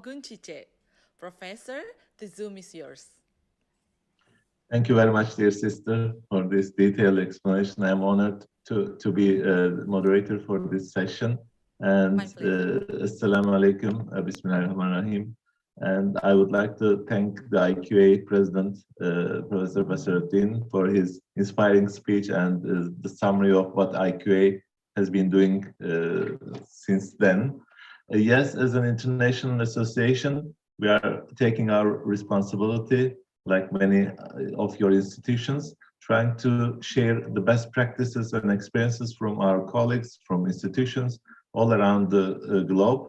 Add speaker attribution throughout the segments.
Speaker 1: Gunchiche. Professor, the Zoom is yours.
Speaker 2: Thank you very much, dear sister, for this detailed explanation. I'm honored to be the moderator for this session. And Assalamu alaikum, Bismillahirrahmanirrahim. And I would like to thank the IQA President, Professor Basiruddin, for his inspiring speech and the summary of what IQA has been doing since then. Yes, as an international association, we are taking our responsibility, like many of your institutions, trying to share the best practices and experiences from our colleagues, from institutions all around the globe,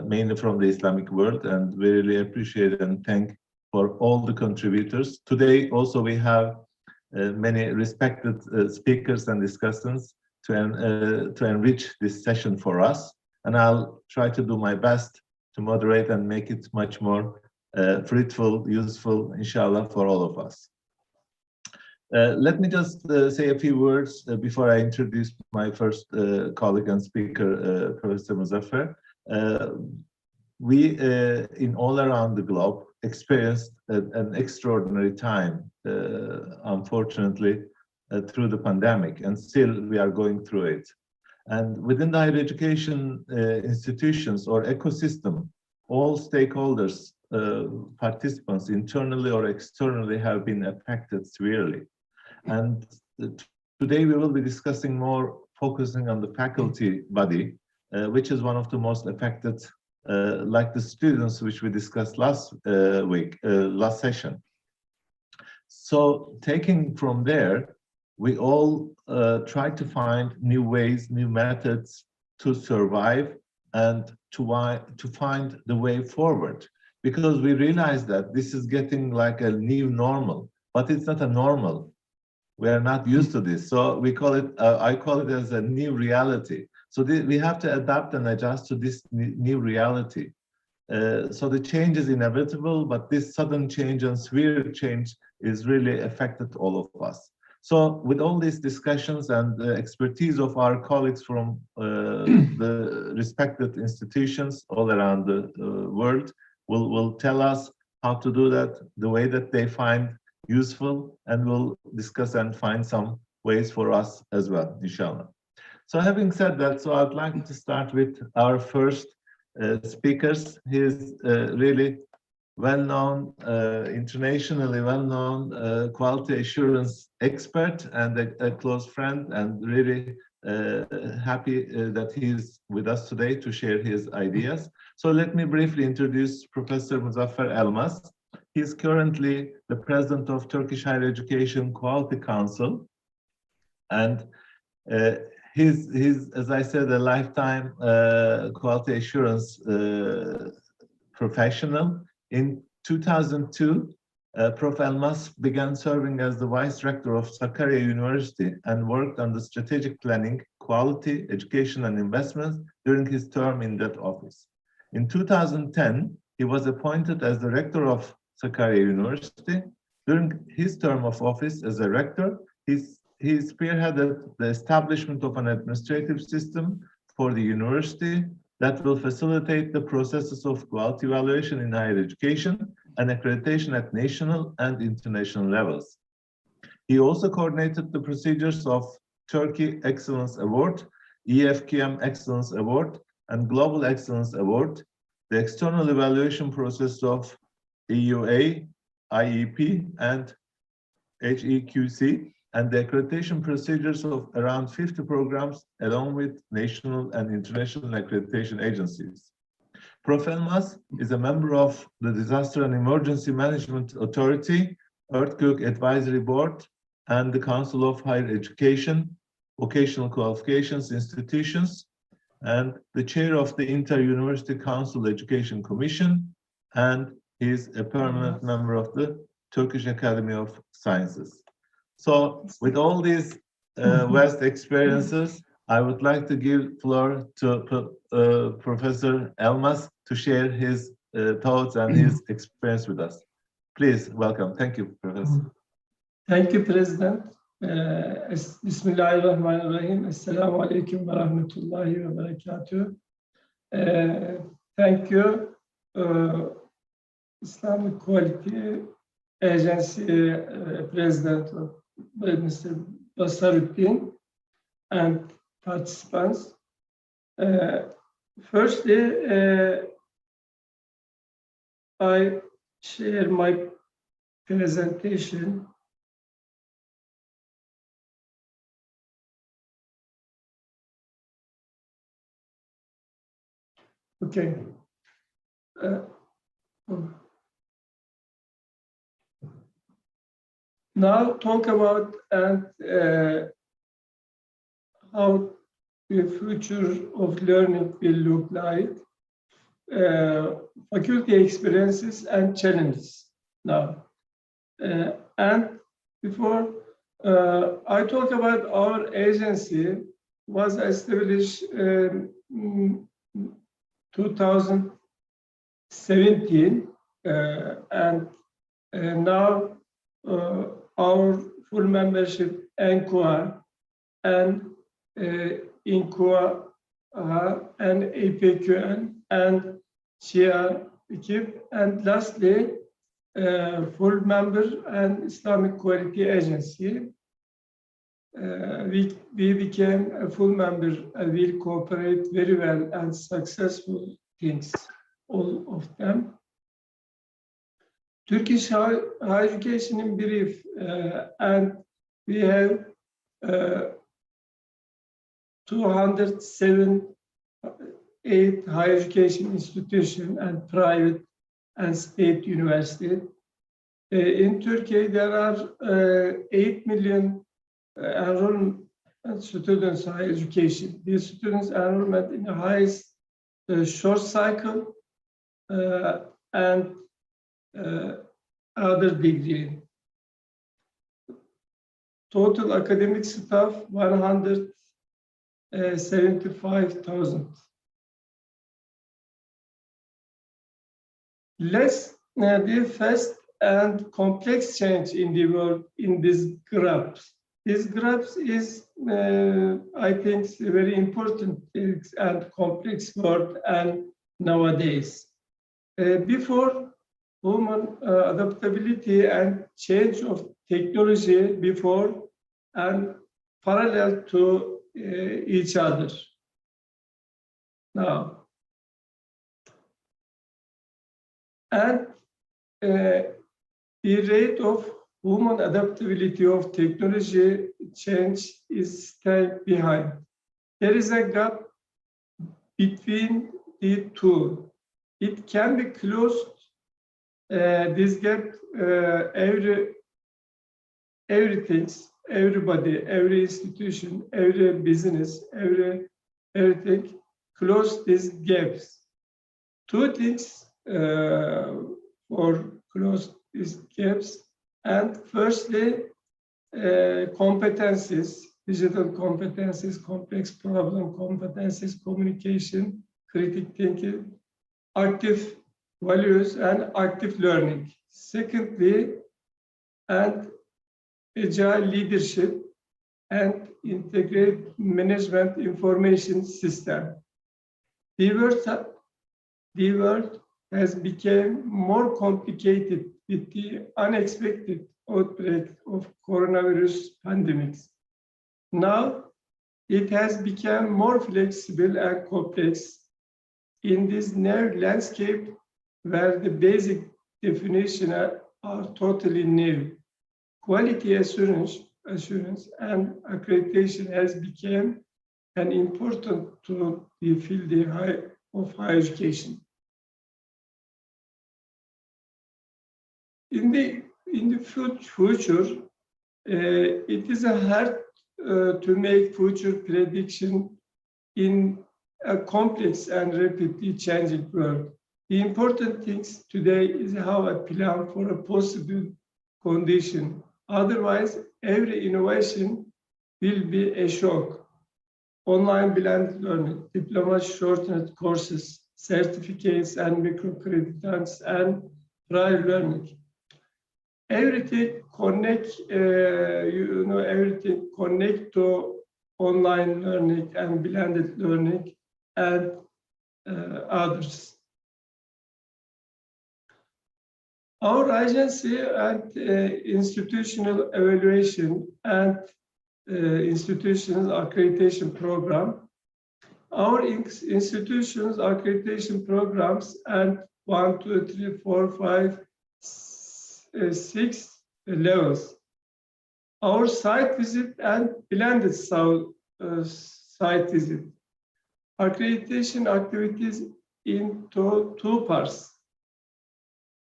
Speaker 2: mainly from the Islamic world, and we really appreciate and thank for all the contributors. Today also we have many respected speakers and discussants to enrich this session for us, and I'll try to do my best to moderate and make it much more fruitful, useful, inshallah, for all of us. Let me just say a few words before I introduce my first colleague and speaker, Professor Muzaffar. We, in all around the globe, experienced an extraordinary time, unfortunately, through the pandemic, and still we are going through it. And within the higher education institutions or ecosystem, all stakeholders, participants, internally or externally, have been affected severely. And today we will be discussing more, focusing on the faculty body, which is one of the most affected, like the students, which we discussed last last session. So taking from there, we all try to find new ways, new methods to survive and to find the way forward, because we realize that this is getting like a new normal, but it's not a normal. We are not used to this, so we call it. I call it as a new reality. So we have to adapt and adjust to this new reality. So the change is inevitable, but this sudden change and severe change is really affected all of us. So with all these discussions and the expertise of our colleagues from the respected institutions all around the world will tell us how to do that, the way that they find useful, and we'll discuss and find some ways for us as well, inshallah. So having said that, so I'd like to start with our first speakers. He is really well-known, internationally well-known quality assurance expert and a close friend, and really happy that he's with us today to share his ideas. So let me briefly introduce Professor Muzaffar Elmas. He's currently the president of Turkish Higher Education Quality Council, and he's, as I said, a lifetime quality assurance professional. In 2002, Prof. Elmas began serving as the vice rector of Sakarya University and worked on the strategic planning, quality, education, and investments during his term in that office. In 2010, he was appointed as the rector of Sakarya University. During his term of office as a rector, he spearheaded the establishment of an administrative system for the university that will facilitate the processes of quality evaluation in higher education and accreditation at national and international levels. He also coordinated the procedures of Turkey Excellence Award, EFQM Excellence Award, and Global Excellence Award, the external evaluation process of EUA, IEP, and HEQC, and the accreditation procedures of around 50 programs, along with national and international accreditation agencies. Prof. Elmas is a member of the Disaster and Emergency Management Authority, Earthquake Advisory Board, and the Council of Higher Education, Vocational Qualifications Institutions, and the chair of the Inter-University Council Education Commission, and he is a permanent member of the Turkish Academy of Sciences. So with all these vast experiences, I would like to give floor to Professor Elmas to share his thoughts and his experience with us. Please, welcome. Thank you, Professor.
Speaker 3: Thank you, President. Bismillahirrahmanirrahim. Assalamu alaikum wa rahmatullahi wa barakatuh. Thank you, Islamic Quality Agency President by Mr. Basaruddin and participants. Firstly, I share my presentation. Okay. Now talk about how the future of learning will look like. Faculty experiences and challenges now. And before I talk about our agency was established in 2017 and now our full membership NQA and INQA and APQN and Shia equipe, and lastly full member and Islamic Quality Agency. We became a full member and will cooperate very well and successful things, all of them. Turkish higher education in brief, and we have 207 higher education institutions and private and state universities. In Turkey, there are 8 million enrollment students in higher education. These students enrollment in the highest short cycle and other degree. Total academic staff 175,000. Let's the first and complex change in the world in these graphs. This graph is, I think, a very important and complex word and nowadays. Before human adaptability and change of technology before and parallel to each other. Now, and the rate of human adaptability of technology change is staying behind. There is a gap between the two. It can be closed. This gap, everybody, every institution, every business, everything, close these gaps. Two things for close these gaps. And firstly, competencies, digital competencies, complex problem competencies, communication, critical thinking, active values, and active learning. Secondly, and agile leadership and integrated management information system. The world has become more complicated with the unexpected outbreak of coronavirus pandemics. Now, it has become more flexible and complex in this new landscape where the basic definitions are totally new. Quality assurance and accreditation has become an important tool in the field of higher education. In the future, it is hard to make future prediction in a complex and rapidly changing world. The important things today is how I plan for a possible condition. Otherwise, every innovation will be a shock. Online blended learning, diploma shortened courses, certificates and microcredits and prior learning. Everything connect, everything connect to online learning and blended learning and others. Our agency and institutional evaluation and institutional accreditation program. Our institutions accreditation programs and 1, 2, 3, 4, 5, 6 levels. Our site visit and blended site visit. Accreditation activities into two parts.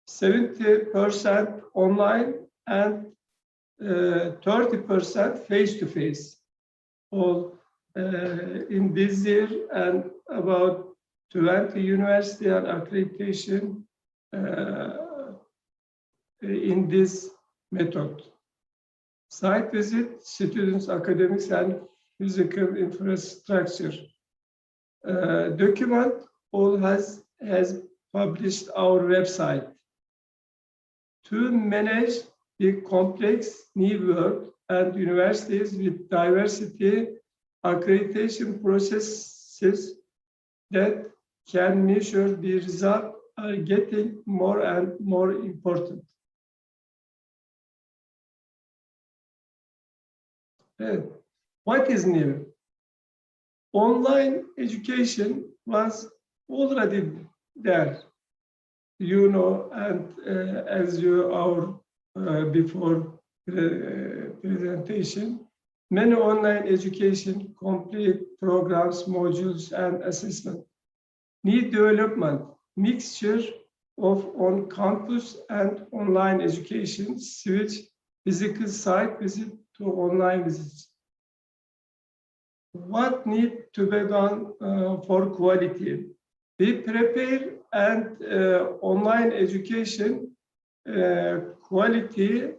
Speaker 3: 70% online and 30% face-to-face. All in this year, and about 20 university and accreditation in this method. Site visit, students, academics, and physical infrastructure. Document all has published our website. To manage the complex new world and universities with diversity, accreditation processes that can measure the result are getting more and more important. What is new? Online education was already there, you know, and as you our before presentation, many online education complete programs, modules, and assessment need development, mixture of on-campus and online education, switch physical site visit to online visits. What needs to be done for quality? We prepare and online education quality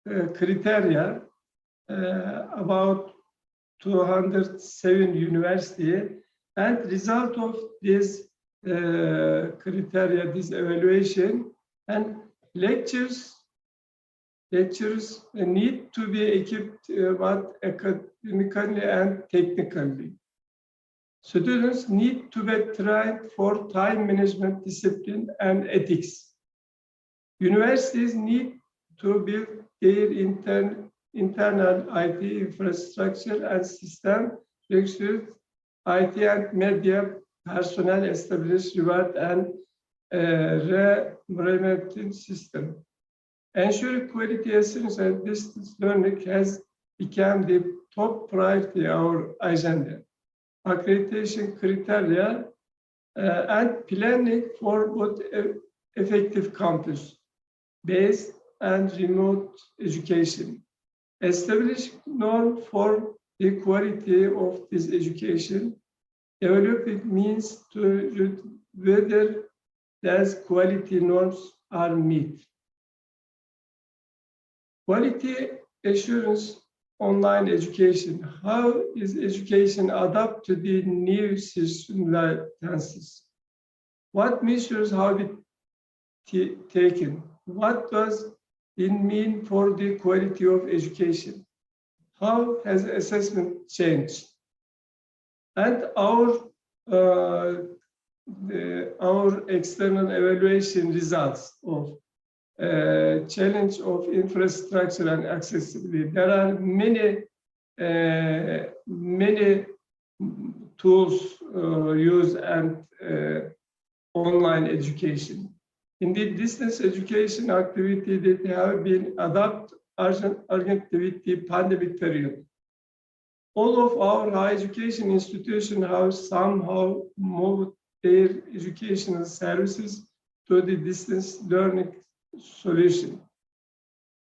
Speaker 3: criteria about 207 universities, and result of this criteria, this evaluation, and lectures need to be equipped both academically and technically. Students need to be trained for time management, discipline, and ethics. Universities need to build their internal IT infrastructure and system, registered IT and media personnel, establish reward and remunerative system. Ensure quality assurance and distance learning has become the top priority of our agenda. Accreditation criteria and planning for both effective campus-based and remote education. Establish norm for the quality of this education. Developing means to whether those quality norms are met. Quality assurance online education. How is education adapted to the new circumstances? What measures have been taken? What does it mean for the quality of education? How has assessment changed? And our external evaluation results of challenge of infrastructure and accessibility. There are many tools used and online education. Indeed, distance education activity that have been adopted urgently with the pandemic period. All of our higher education institutions have somehow moved their educational services to the distance learning solution.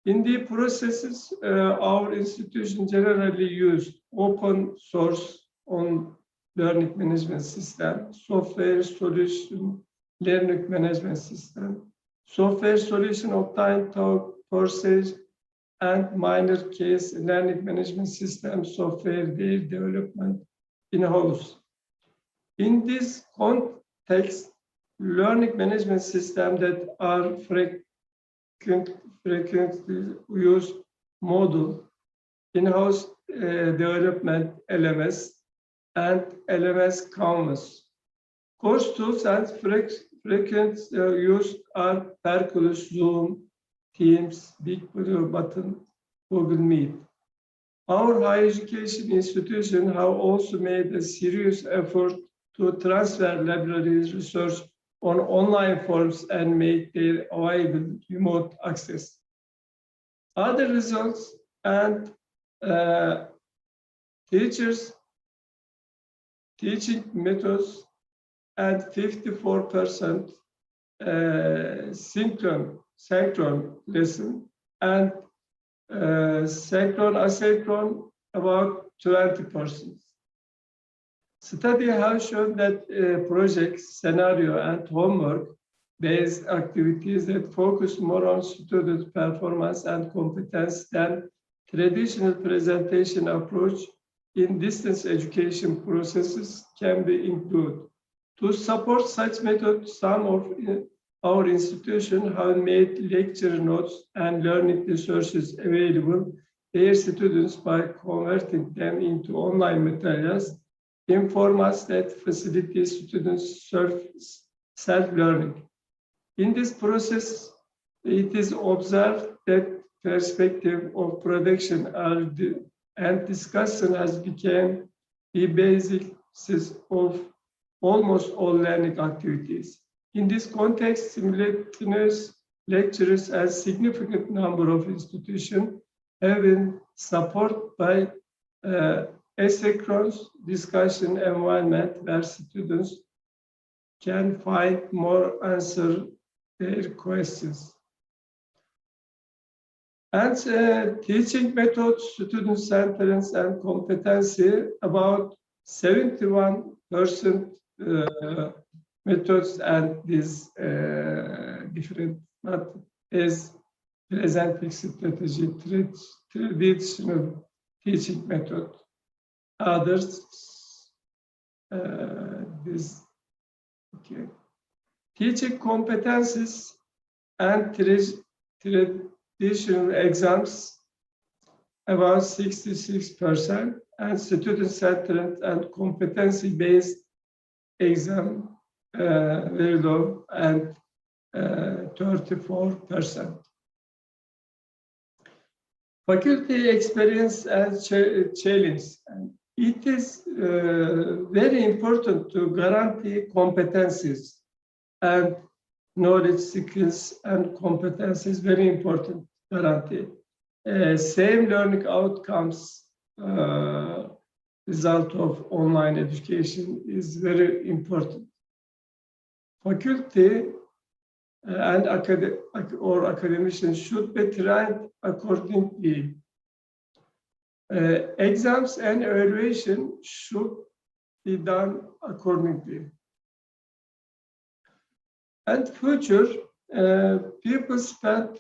Speaker 3: In the processes, our institution generally use open source on learning management system, software solution learning management system, software solution obtained through courses, and minor case learning management system software their development in-house. In this context, learning management systems that are frequently used module, in-house development LMS, and LMS canvas. Course tools and frequent used are Perculus, Zoom, Teams, Big Blue Button, Google Meet. Our higher education institutions have also made a serious effort to transfer libraries research on online forms and make their available remote access. Other results and teachers teaching methods and 54% synchron lesson and synchron asynchron about 20%. Study has shown that projects, scenario, and homework-based activities that focus more on student performance and competence than traditional presentation approach in distance education processes can be included. To support such methods, some of our institutions have made lecture notes and learning resources available to their students by converting them into online materials in formats that facilitate students' self-learning. In this process, it is observed that perspective of production and discussion has become the basis of almost all learning activities. In this context, simultaneous lectures and significant number of institutions have been supported by asynchronous discussion environment where students can find more answer their questions. And teaching methods, student centeredness and competency, about 71% methods and these different methods is presenting strategy, traditional teaching method. Others, teaching competencies and traditional exams, about 66%, and student-centered and competency-based exam, very low, and 34%. Faculty experience and challenge. It is very important to guarantee competencies and knowledge, skills, and competencies, very important guarantee. Same learning outcomes result of online education is very important. Faculty and academicians should be trained accordingly. Exams and evaluation should be done accordingly. And future, people spend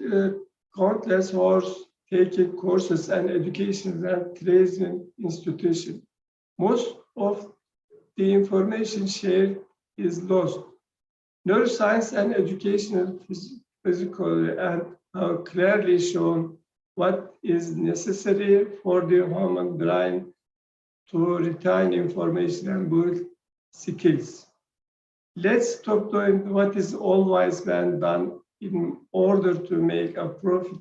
Speaker 3: countless hours taking courses and education and training institutions. Most of the information shared is lost. Neuroscience and educational physical and have clearly shown what is necessary for the human brain to retain information and build skills. Let's stop doing what is always been done in order to make a profit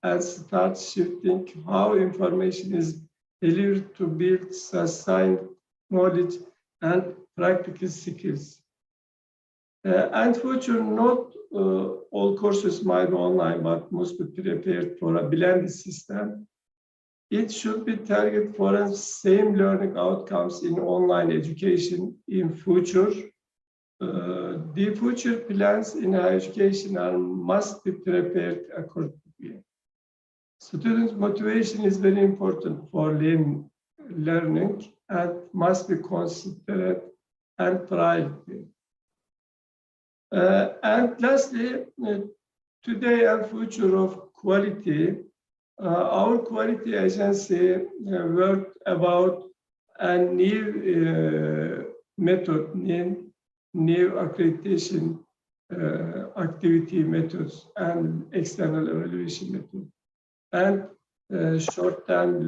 Speaker 3: and start shifting how information is delivered to build sustained knowledge and practical skills. And future, not all courses might be online, but must be prepared for a blended system. It should be targeted for the same learning outcomes in online education in future. The future plans in higher education must be prepared accordingly. Student motivation is very important for learning and must be considered and priority. And lastly, today and future of quality, our quality agency worked about a new method, new accreditation activity methods and external evaluation methods, and short-term,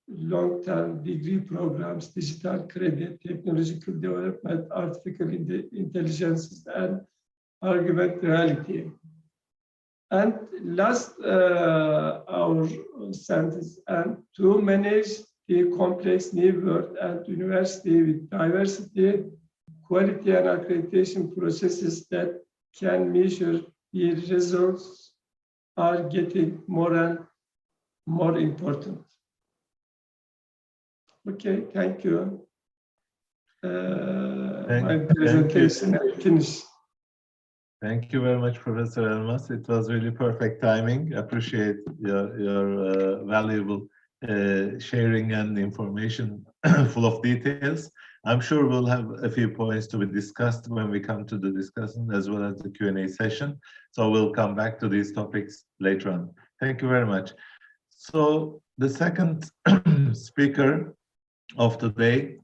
Speaker 3: long-term degree programs, digital credit, technological development, artificial intelligence, and augmented reality. And last, our sentence, and to manage the complex new world and university with diversity, quality and accreditation processes that can measure the results are getting more and more important. Okay, thank you. My presentation finished.
Speaker 2: Thank you very much, Professor Elmas. It was really perfect timing. Appreciate your valuable sharing and information full of details. I'm sure we'll have a few points to be discussed when we come to the discussion as well as the Q&A session. So we'll come back to these topics later on. Thank you very much. So the second speaker of today,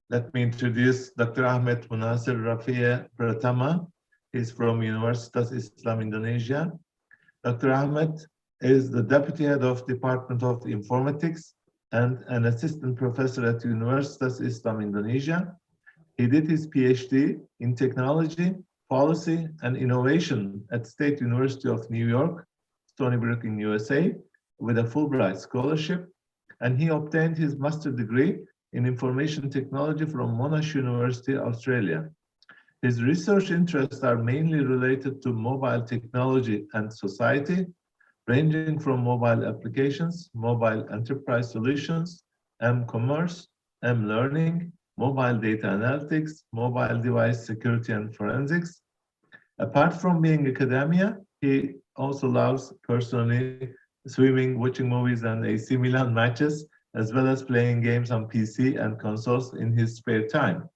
Speaker 2: let me introduce Dr. Ahmed Munasir Rafia Pratama. He's from Universitas Islam Indonesia. Dr. Ahmed is the Deputy Head of Department of Informatics and an Assistant Professor at Universitas Islam Indonesia. He did his PhD in Technology, Policy, and Innovation at State University of New York, Stony Brook in USA, with a Fulbright scholarship. And he obtained his master's degree in Information Technology from Monash University, Australia. His research interests are mainly related to mobile technology and society, ranging from mobile applications, mobile enterprise solutions, m-commerce, m-learning, mobile data analytics, mobile device security and forensics. Apart from being academia, he also loves personally swimming, watching movies and AC Milan matches, as well as playing games on PC and consoles in his spare time.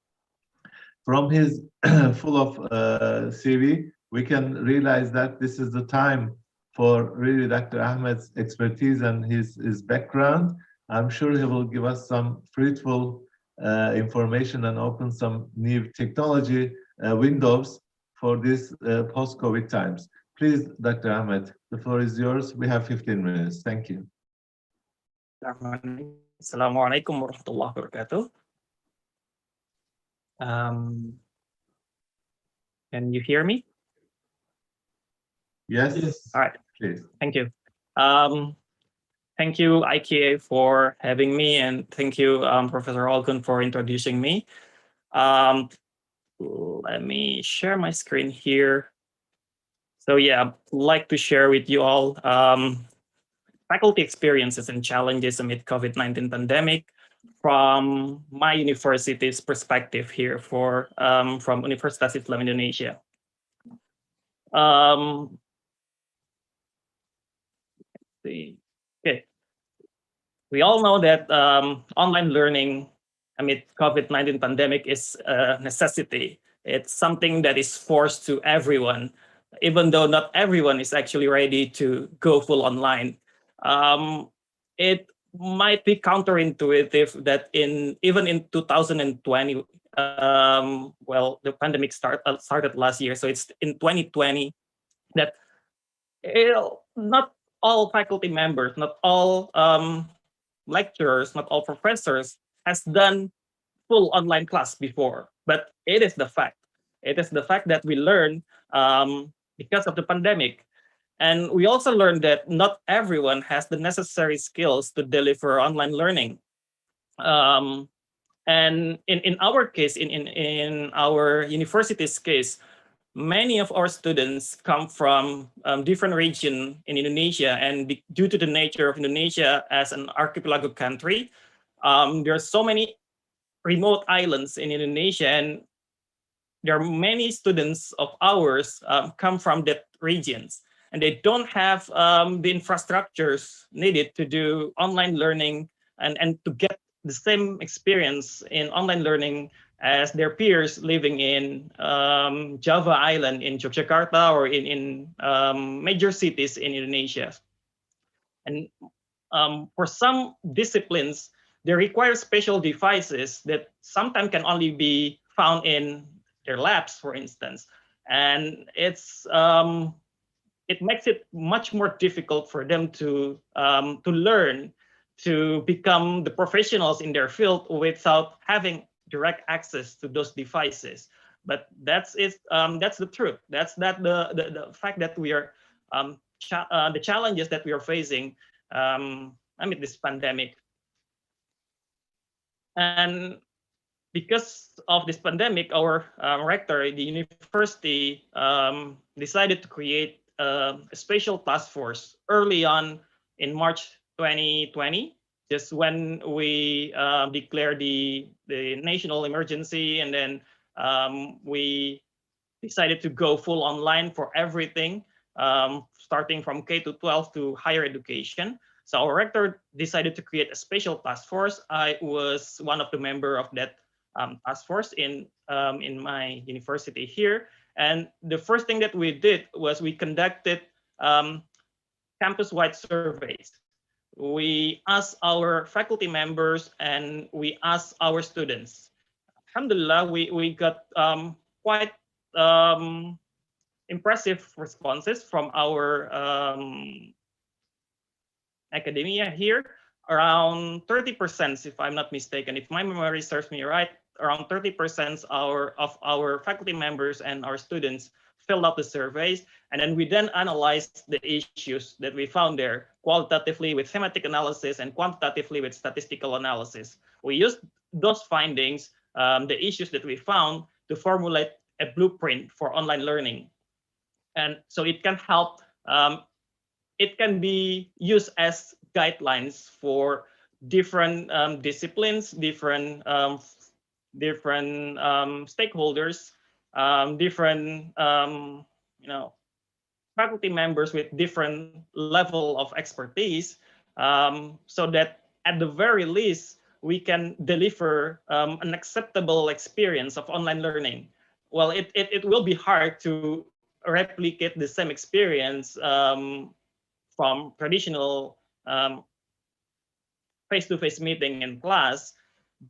Speaker 2: From his full of CV, we can realize that this is the time for really Dr. Ahmed's expertise and his background. I'm sure he will give us some fruitful information and open some new technology windows for these post-COVID times. Please, Dr. Ahmed, the floor is yours. We have 15 minutes. Thank you.
Speaker 4: Assalamualaikum warahmatullahi wabarakatuh. Can you hear me?
Speaker 2: Yes.
Speaker 4: All right.
Speaker 2: Please.
Speaker 4: Thank you. Thank you, IKA, for having me, and thank you, Professor Olgun, for introducing me. Let me share my screen here. So yeah, I'd like to share with you all faculty experiences and challenges amid COVID-19 pandemic from my university's perspective here from Universitas Islam Indonesia. Okay. We all know that online learning amid COVID-19 pandemic is a necessity. It's something that is forced to everyone, even though not everyone is actually ready to go full online. It might be counterintuitive that even in 2020, well, the pandemic started last year, so it's in 2020 that not all faculty members, not all lecturers, not all professors has done full online class before, but it is the fact. It is the fact that we learn because of the pandemic. And we also learned that not everyone has the necessary skills to deliver online learning. And in our case, in our university's case, many of our students come from different regions in Indonesia, and due to the nature of Indonesia as an archipelago country, there are so many remote islands in Indonesia, and there are many students of ours come from that regions, and they don't have the infrastructures needed to do online learning and to get the same experience in online learning as their peers living in Java Island in Yogyakarta or in major cities in Indonesia. And for some disciplines, they require special devices that sometimes can only be found in their labs, for instance. And it makes it much more difficult for them to learn, to become the professionals in their field without having direct access to those devices. But that's it. That's the truth. That's the fact that we are the challenges that we are facing amid this pandemic. And because of this pandemic, our rector, the university, decided to create a special task force early on in March 2020, just when we declared the national emergency, and then we decided to go full online for everything, starting from K to 12 to higher education. So our rector decided to create a special task force. I was one of the member of that task force in my university here. And the first thing that we did was we conducted campus-wide surveys. We asked our faculty members and we asked our students. Alhamdulillah, we got quite impressive responses from our academia here. Around 30%, if I'm not mistaken, if my memory serves me right, around 30% of our faculty members and our students filled out the surveys. And then we analyzed the issues that we found there qualitatively with thematic analysis and quantitatively with statistical analysis. We used those findings, the issues that we found, to formulate a blueprint for online learning. And so it can help, it can be used as guidelines for different disciplines, different stakeholders, different faculty members with different level of expertise, so that at the very least we can deliver an acceptable experience of online learning. Well, it will be hard to replicate the same experience from traditional face-to-face meeting in class,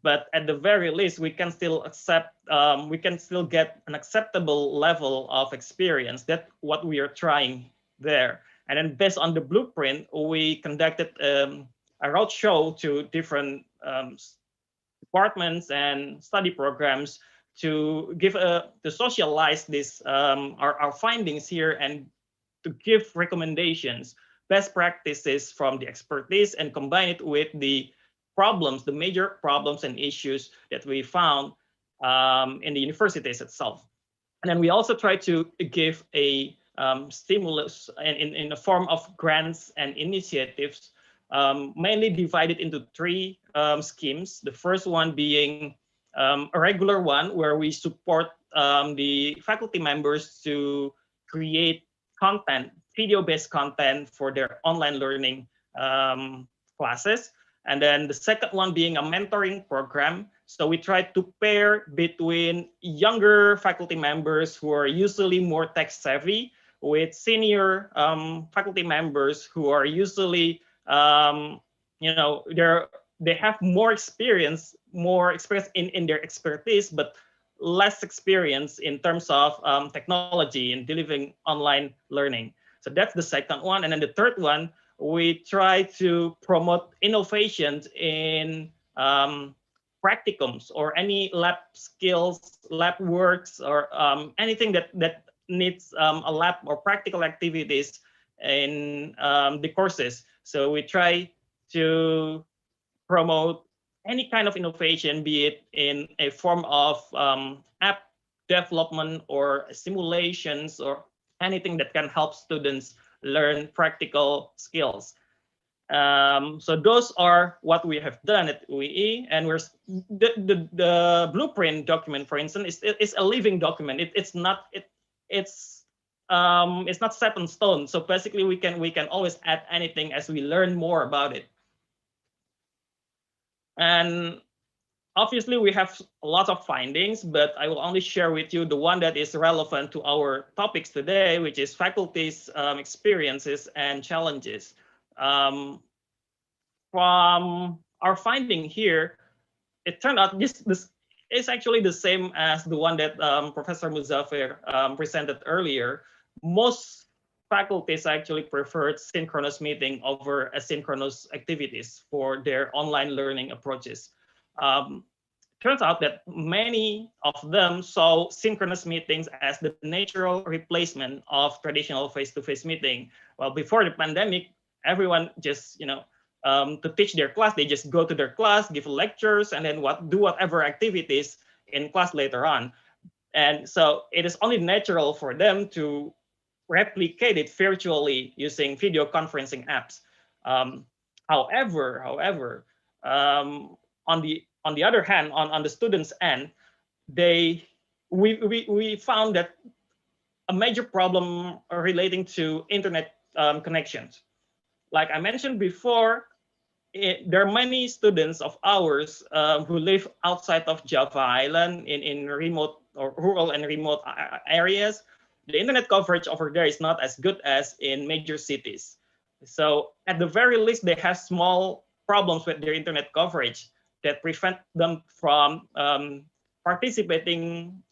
Speaker 4: but at the very least we can still get an acceptable level of experience. That's what we are trying there. And then based on the blueprint, we conducted a roadshow to different departments and study programs to give to socialize this our findings here and to give recommendations, best practices from the expertise, and combine it with the problems, the major problems and issues that we found in the universities itself. And then we also try to give a stimulus in the form of grants and initiatives, mainly divided into three schemes. The first one being a regular one where we support the faculty members to create content, video-based content for their online learning classes. And then the second one being a mentoring program. So we try to pair between younger faculty members who are usually more tech savvy with senior faculty members who are usually, they have more experience in their expertise, but less experience in terms of technology and delivering online learning. So that's the second one. And then the third one, we try to promote innovations in practicums or any lab skills, lab works, or anything that needs a lab or practical activities in the courses. So we try to promote any kind of innovation, be it in a form of app development or simulations or anything that can help students learn practical skills. So those are what we have done at UIE, and the blueprint document, for instance, is a living document. It's not set in stone. So basically, we can always add anything as we learn more about it. And obviously, we have a lot of findings, but I will only share with you the one that is relevant to our topics today, which is faculty's experiences and challenges. From our finding here, it turned out this is actually the same as the one that Professor Muzaffir presented earlier. Most faculties actually preferred synchronous meeting over asynchronous activities for their online learning approaches. turns out that many of them saw synchronous meetings as the natural replacement of traditional face-to-face meeting. Well, before the pandemic, everyone just, to teach their class, they just go to their class, give lectures, and then do whatever activities in class later on. And so it is only natural for them to replicate it virtually using video conferencing apps. However, on the other hand, on the students' end, we found that a major problem relating to internet connections. Like I mentioned before, there are many students of ours who live outside of Java Island in remote or rural and remote areas. The internet coverage over there is not as good as in major cities. So at the very least, they have small problems with their internet coverage that prevent them from participating,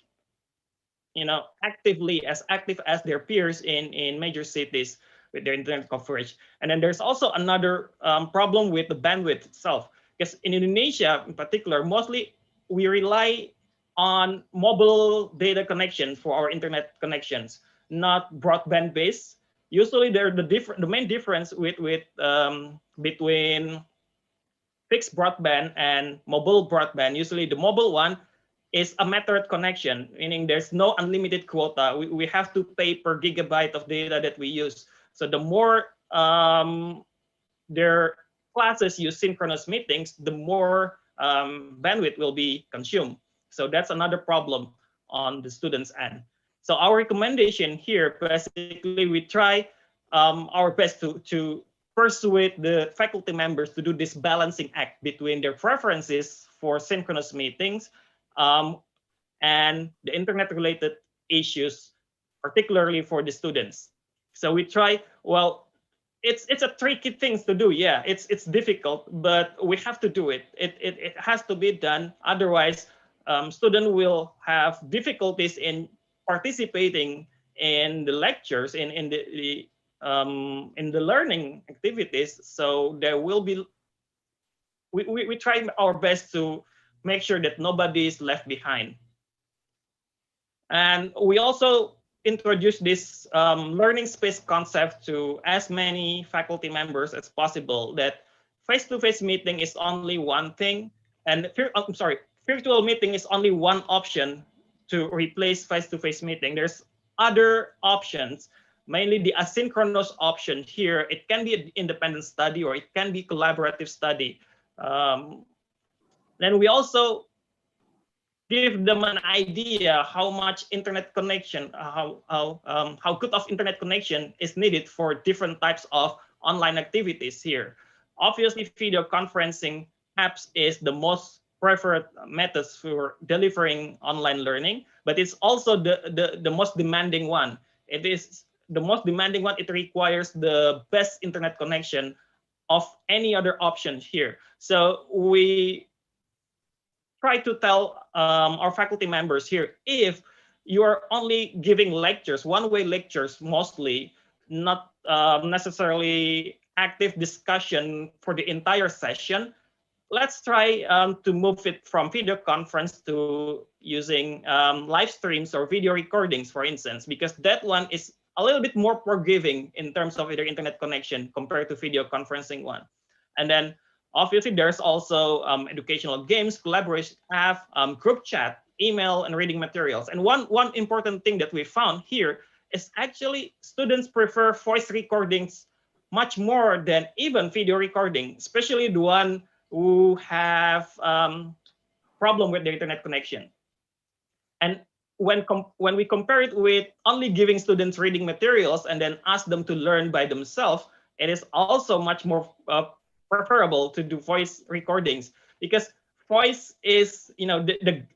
Speaker 4: active as their peers in major cities with their internet coverage. And then there's also another problem with the bandwidth itself, because in Indonesia in particular, mostly we rely on mobile data connection for our internet connections, not broadband based. Usually, the main difference between fixed broadband and mobile broadband. Usually, the mobile one is a metered connection, meaning there's no unlimited quota. We have to pay per gigabyte of data that we use. So the more their classes use synchronous meetings, the more bandwidth will be consumed. So that's another problem on the students' end. So our recommendation here, basically, we try our best to persuade the faculty members to do this balancing act between their preferences for synchronous meetings and the internet-related issues, particularly for the students. So we try, well, it's a tricky thing to do. Yeah, it's difficult, but we have to do it. It has to be done. Otherwise, students will have difficulties in participating in the lectures, in the learning activities. So there will be, we try our best to make sure that nobody is left behind. And we also introduce this learning space concept to as many faculty members as possible, that face-to-face meeting is only one thing, and virtual meeting is only one option to replace face-to-face meeting. There's other options, mainly the asynchronous option here. It can be an independent study or it can be collaborative study. Then we also give them an idea how much internet connection, how good of internet connection is needed for different types of online activities here. Obviously, video conferencing apps is the most preferred methods for delivering online learning, but it's also the most demanding one. It is the most demanding one. It requires the best internet connection of any other option here. So we try to tell our faculty members here, if you are only giving lectures, one-way lectures mostly, not necessarily active discussion for the entire session, let's try to move it from video conference to using live streams or video recordings, for instance, because that one is a little bit more forgiving in terms of their internet connection compared to video conferencing one. And then obviously there's also educational games, collaboration app, group chat, email, and reading materials. And one important thing that we found here is actually students prefer voice recordings much more than even video recording, especially the one who have problem with their internet connection. And when we compare it with only giving students reading materials and then ask them to learn by themselves, it is also much more preferable to do voice recordings, because voice is, it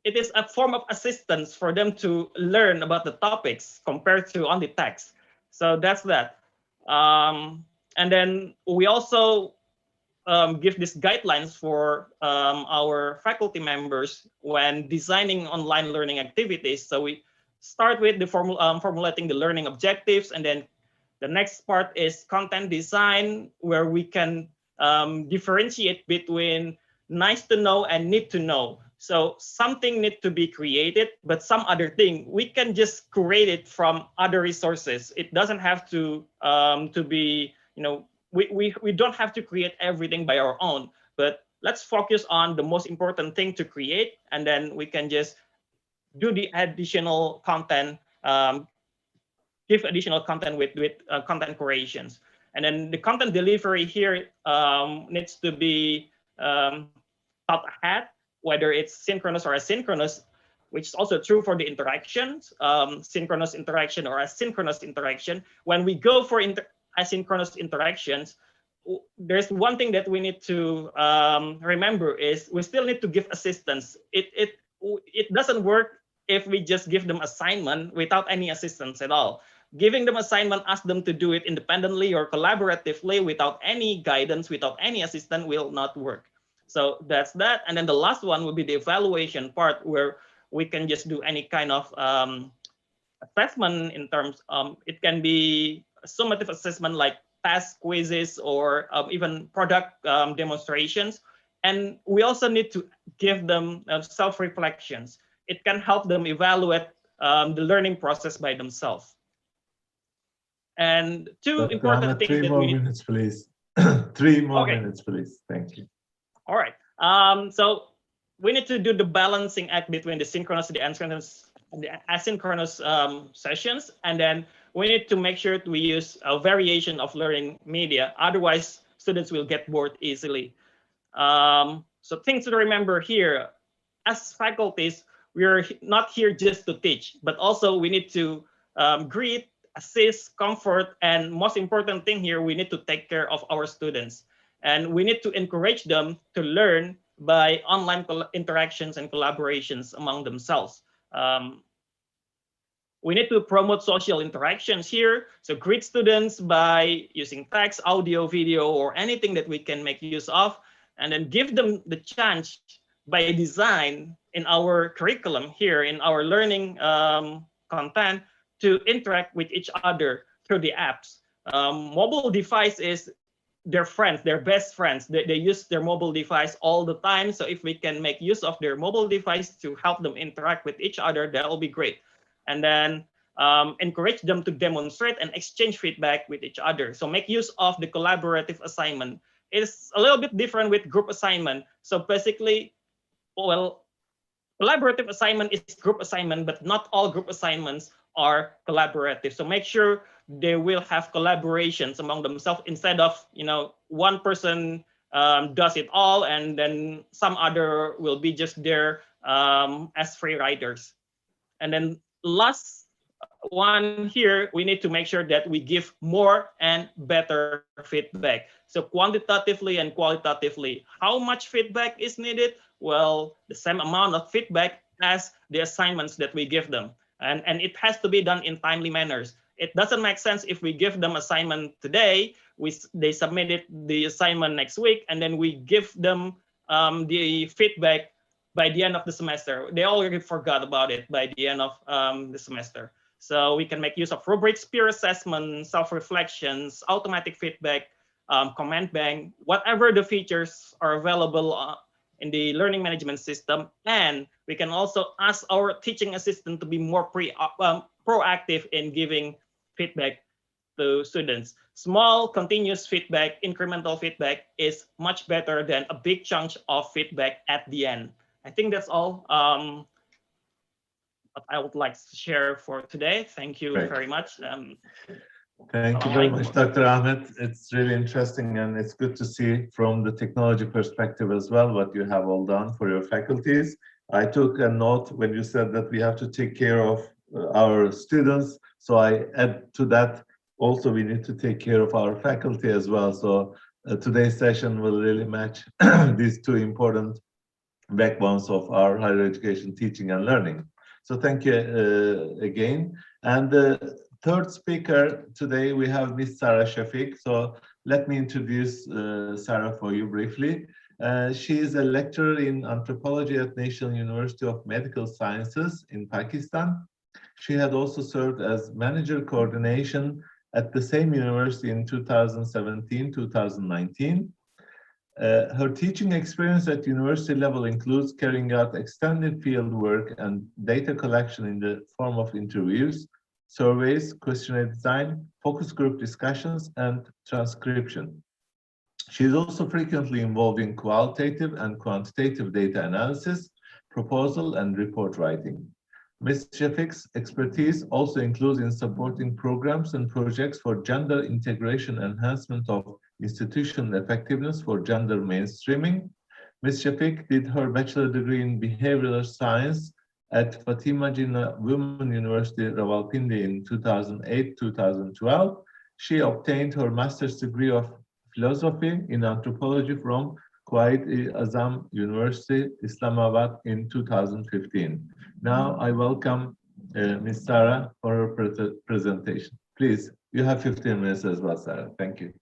Speaker 4: is a form of assistance for them to learn about the topics compared to only text. So that's that. And then we also give these guidelines for our faculty members when designing online learning activities. So we start with the formulating the learning objectives, and then the next part is content design, where we can differentiate between nice to know and need to know. So something need to be created, but some other thing we can just create it from other resources. It doesn't have to be, we don't have to create everything by our own, but let's focus on the most important thing to create, and then we can just do the additional content, give additional content with content creations. And then the content delivery here needs to be thought ahead, whether it's synchronous or asynchronous, which is also true for the interactions, synchronous interaction or asynchronous interaction. When we go for asynchronous interactions, there's one thing that we need to remember is we still need to give assistance. It doesn't work if we just give them assignment without any assistance at all. Giving them assignment, ask them to do it independently or collaboratively without any guidance, without any assistance, will not work. So that's that. And then the last one will be the evaluation part, where we can just do any kind of assessment in terms, it can be summative assessment like task quizzes or even product demonstrations. And we also need to give them self-reflections. It can help them evaluate the learning process by themselves. And two important things that we need.
Speaker 2: 3 more minutes, please. 3 more minutes, please. Thank you.
Speaker 4: All right. So we need to do the balancing act between the synchronous, the asynchronous sessions, and then we need to make sure we use a variation of learning media. Otherwise, students will get bored easily. So things to remember here: as faculties, we're not here just to teach, but also we need to greet, assist, comfort, and most important thing here, we need to take care of our students. And we need to encourage them to learn by online interactions and collaborations among themselves. We need to promote social interactions here. So greet students by using text, audio, video, or anything that we can make use of, and then give them the chance by design in our curriculum here, in our learning content, to interact with each other through the apps. Mobile device is their friends, their best friends. They use their mobile device all the time. So if we can make use of their mobile device to help them interact with each other, that will be great. And then encourage them to demonstrate and exchange feedback with each other. So make use of the collaborative assignment. It's a little bit different with group assignment. So basically, well, collaborative assignment is group assignment, but not all group assignments are collaborative. So make sure they will have collaborations among themselves instead of, one person does it all and then some other will be just there as free riders. And then last one here, we need to make sure that we give more and better feedback. So quantitatively and qualitatively, how much feedback is needed? Well, the same amount of feedback as the assignments that we give them. And it has to be done in timely manners. It doesn't make sense if we give them assignment today, they submitted the assignment next week, and then we give them the feedback by the end of the semester. They already forgot about it by the end of the semester. So we can make use of rubrics, peer assessment, self-reflections, automatic feedback, comment bank, whatever the features are available in the learning management system. And we can also ask our teaching assistant to be more proactive in giving feedback to students. Small, continuous feedback, incremental feedback is much better than a big chunk of feedback at the end. I think that's all what I would like to share for today. Thank you very much.
Speaker 2: Thank you very much, Dr. Ahmet. It's really interesting, and it's good to see from the technology perspective as well what you have all done for your faculties. I took a note when you said that we have to take care of our students. So I add to that, also we need to take care of our faculty as well. So today's session will really match these two important backbones of our higher education teaching and learning. So thank you again. And the third speaker today, we have Ms. Sarah Shafiq. So let me introduce Sarah for you briefly. She is a lecturer in anthropology at National University of Medical Sciences in Pakistan. She had also served as manager coordination at the same university in 2017-2019. Her teaching experience at university level includes carrying out extended field work and data collection in the form of interviews, surveys, questionnaire design, focus group discussions, and transcription. She is also frequently involved in qualitative and quantitative data analysis, proposal, and report writing. Ms. Shafiq's expertise also includes in supporting programs and projects for gender integration enhancement of institutional effectiveness for gender mainstreaming. Ms. Shafiq did her bachelor degree in behavioral science at Fatima Jinnah Women University, Rawalpindi in 2008-2012. She obtained her master's degree of philosophy in anthropology from Quaid-e-Azam University, Islamabad in 2015. Now I welcome Ms. Sarah for her presentation. Please, you have 15 minutes as well, Sarah. Thank you.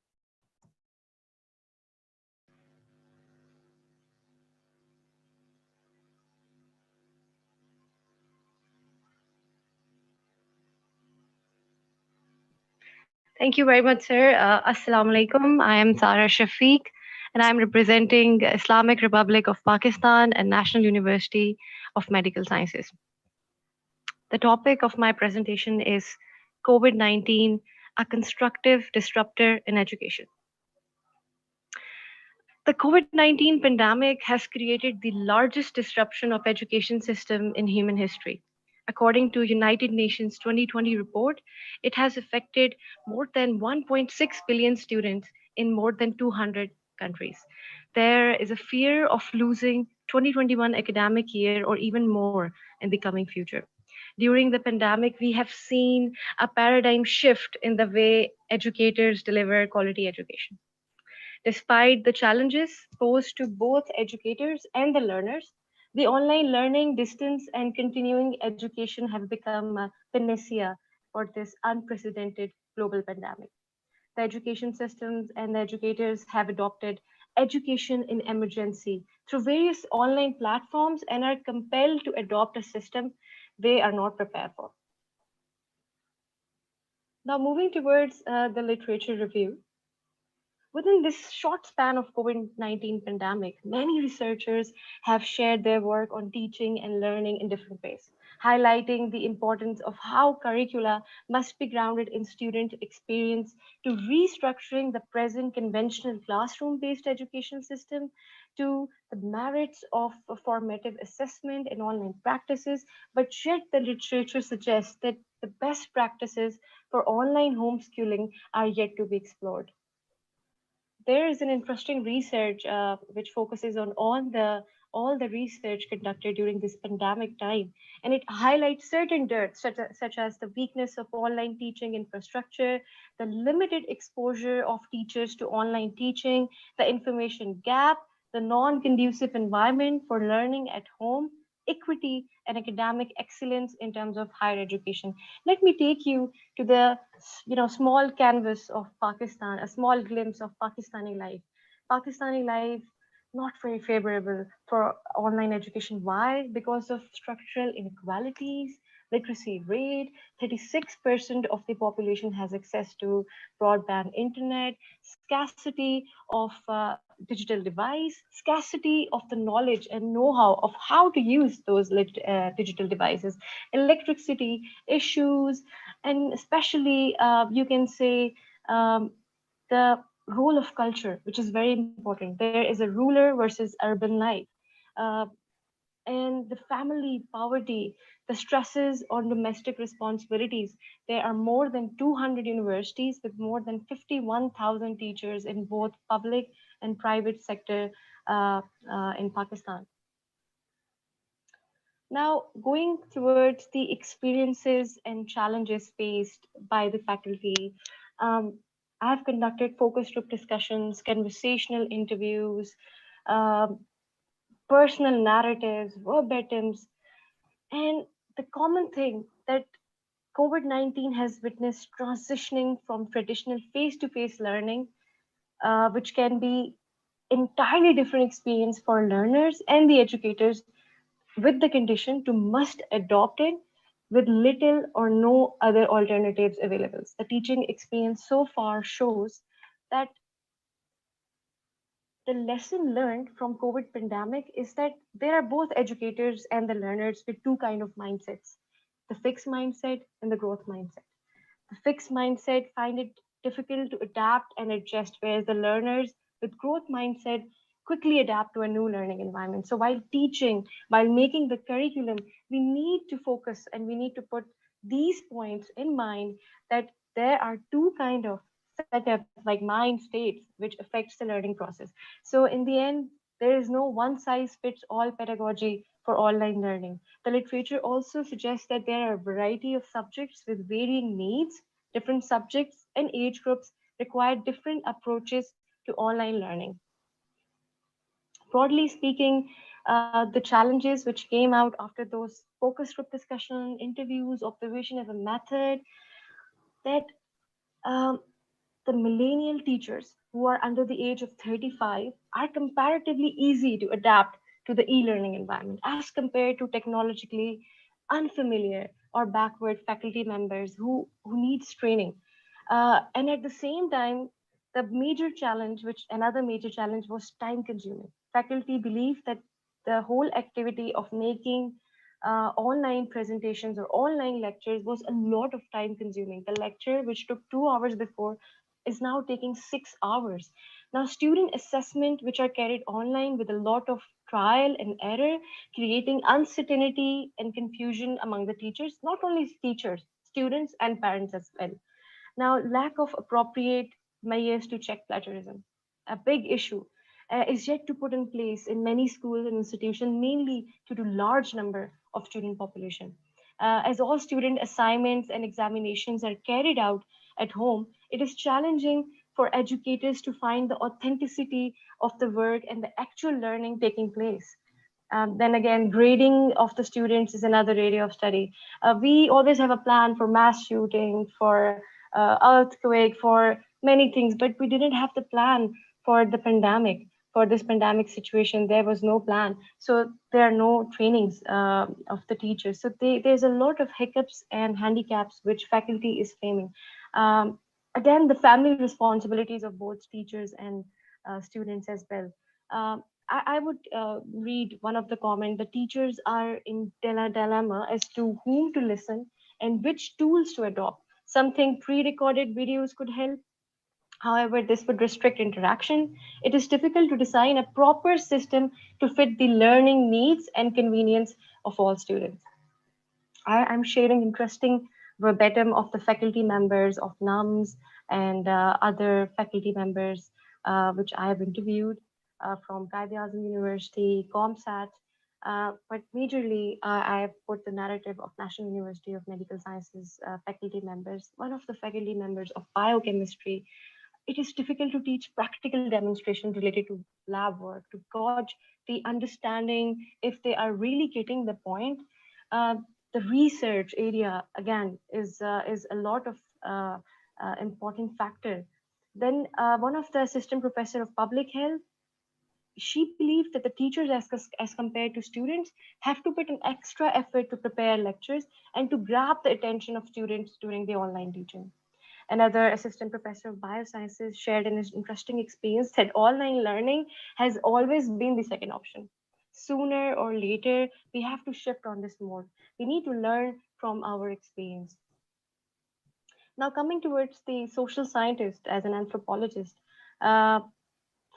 Speaker 5: Thank you very much, sir. Assalamu alaikum. I am Sarah Shafiq, and I'm representing Islamic Republic of Pakistan and National University of Medical Sciences. The topic of my presentation is COVID-19, a constructive disruptor in education. The COVID-19 pandemic has created the largest disruption of education system in human history. According to United Nations 2020 report, it has affected more than 1.6 billion students in more than 200 countries. There is a fear of losing 2021 academic year or even more in the coming future. During the pandemic, we have seen a paradigm shift in the way educators deliver quality education. Despite the challenges posed to both educators and the learners, the online learning, distance, and continuing education have become a panacea for this unprecedented global pandemic. The education systems and the educators have adopted education in emergency through various online platforms and are compelled to adopt a system they are not prepared for. Now, moving towards the literature review. Within this short span of COVID-19 pandemic, many researchers have shared their work on teaching and learning in different ways, highlighting the importance of how curricula must be grounded in student experience to restructuring the present conventional classroom-based education system to the merits of formative assessment and online practices, but yet the literature suggests that the best practices for online homeschooling are yet to be explored. There is an interesting research which focuses on all the research conducted during this pandemic time, and it highlights certain dearths such as the weakness of online teaching infrastructure, the limited exposure of teachers to online teaching, the information gap, the non-conducive environment for learning at home, equity, and academic excellence in terms of higher education. Let me take you to the small canvas of Pakistan, a small glimpse of Pakistani life. Pakistani life not very favorable for online education. Why? Because of structural inequalities, literacy rate, 36% of the population has access to broadband internet, scarcity of digital device, scarcity of the knowledge and know-how of how to use those digital devices, electricity issues, and especially you can say the role of culture, which is very important. There is a rural versus urban life. Uh, and the family poverty, the stresses on domestic responsibilities. There are more than 200 universities with more than 51,000 teachers in both public and private sector in Pakistan. Now, going towards the experiences and challenges faced by the faculty, I have conducted focus group discussions, conversational interviews, um, personal narratives, verbatims, and the common thing that COVID-19 has witnessed transitioning from traditional face-to-face learning, which can be entirely different experience for learners and the educators, with the condition to must adopt it with little or no other alternatives available. The teaching experience so far shows that the lesson learned from COVID pandemic is that there are both educators and the learners with two kind of mindsets, the fixed mindset and the growth mindset. The fixed mindset find it difficult to adapt and adjust, whereas the learners with growth mindset quickly adapt to a new learning environment. So while teaching, while making the curriculum, we need to focus and we need to put these points in mind that there are two kind of setups like mind states which affects the learning process. So in the end, there is no one size fits all pedagogy for online learning. The literature also suggests that there are a variety of subjects with varying needs. Different subjects and age groups require different approaches to online learning. Broadly speaking, the challenges which came out after those focus group discussion, interviews, observation as a method, that um, the millennial teachers who are under the age of 35 are comparatively easy to adapt to the e-learning environment as compared to technologically unfamiliar or backward faculty members who needs training. And at the same time, the major challenge, which another major challenge was time consuming. Faculty believe that the whole activity of making online presentations or online lectures was a lot of time consuming. The lecture, which took 2 hours before, is now taking 6 hours. Now, student assessment, which are carried online with a lot of trial and error, creating uncertainty and confusion among the teachers, not only teachers, students, and parents as well. Now, lack of appropriate measures to check plagiarism, a big issue, is yet to put in place in many schools and institutions, mainly due to large number of student population. As all student assignments and examinations are carried out at home, it is challenging for educators to find the authenticity of the work and the actual learning taking place. Then again, grading of the students is another area of study. We always have a plan for mass shooting, for earthquake, for many things, but we didn't have the plan for the pandemic. For this pandemic situation, there was no plan. So there are no trainings of the teachers. So there's a lot of hiccups and handicaps which faculty is facing. Again, the family responsibilities of both teachers and students as well. I would read one of the comment. The teachers are in dilemma as to whom to listen and which tools to adopt. Something pre-recorded videos could help. However, this would restrict interaction. It is difficult to design a proper system to fit the learning needs and convenience of all students. I'm sharing interesting verbatim of the faculty members of NUMS and other faculty members which I have interviewed from Qaid-e-Azam University, ComSat, but majorly I have put the narrative of National University of Medical Sciences faculty members. One of the faculty members of biochemistry, it is difficult to teach practical demonstration related to lab work, to gauge the understanding if they are really getting the point. Uh, the research area again is a lot of important factor. Then one of the assistant professor of public health, she believed that the teachers as compared to students have to put an extra effort to prepare lectures and to grab the attention of students during the online teaching. Another assistant professor of biosciences shared in his interesting experience that online learning has always been the second option. Sooner or later, we have to shift on this mode. We need to learn from our experience. Now, coming towards the social scientist as an anthropologist, uh,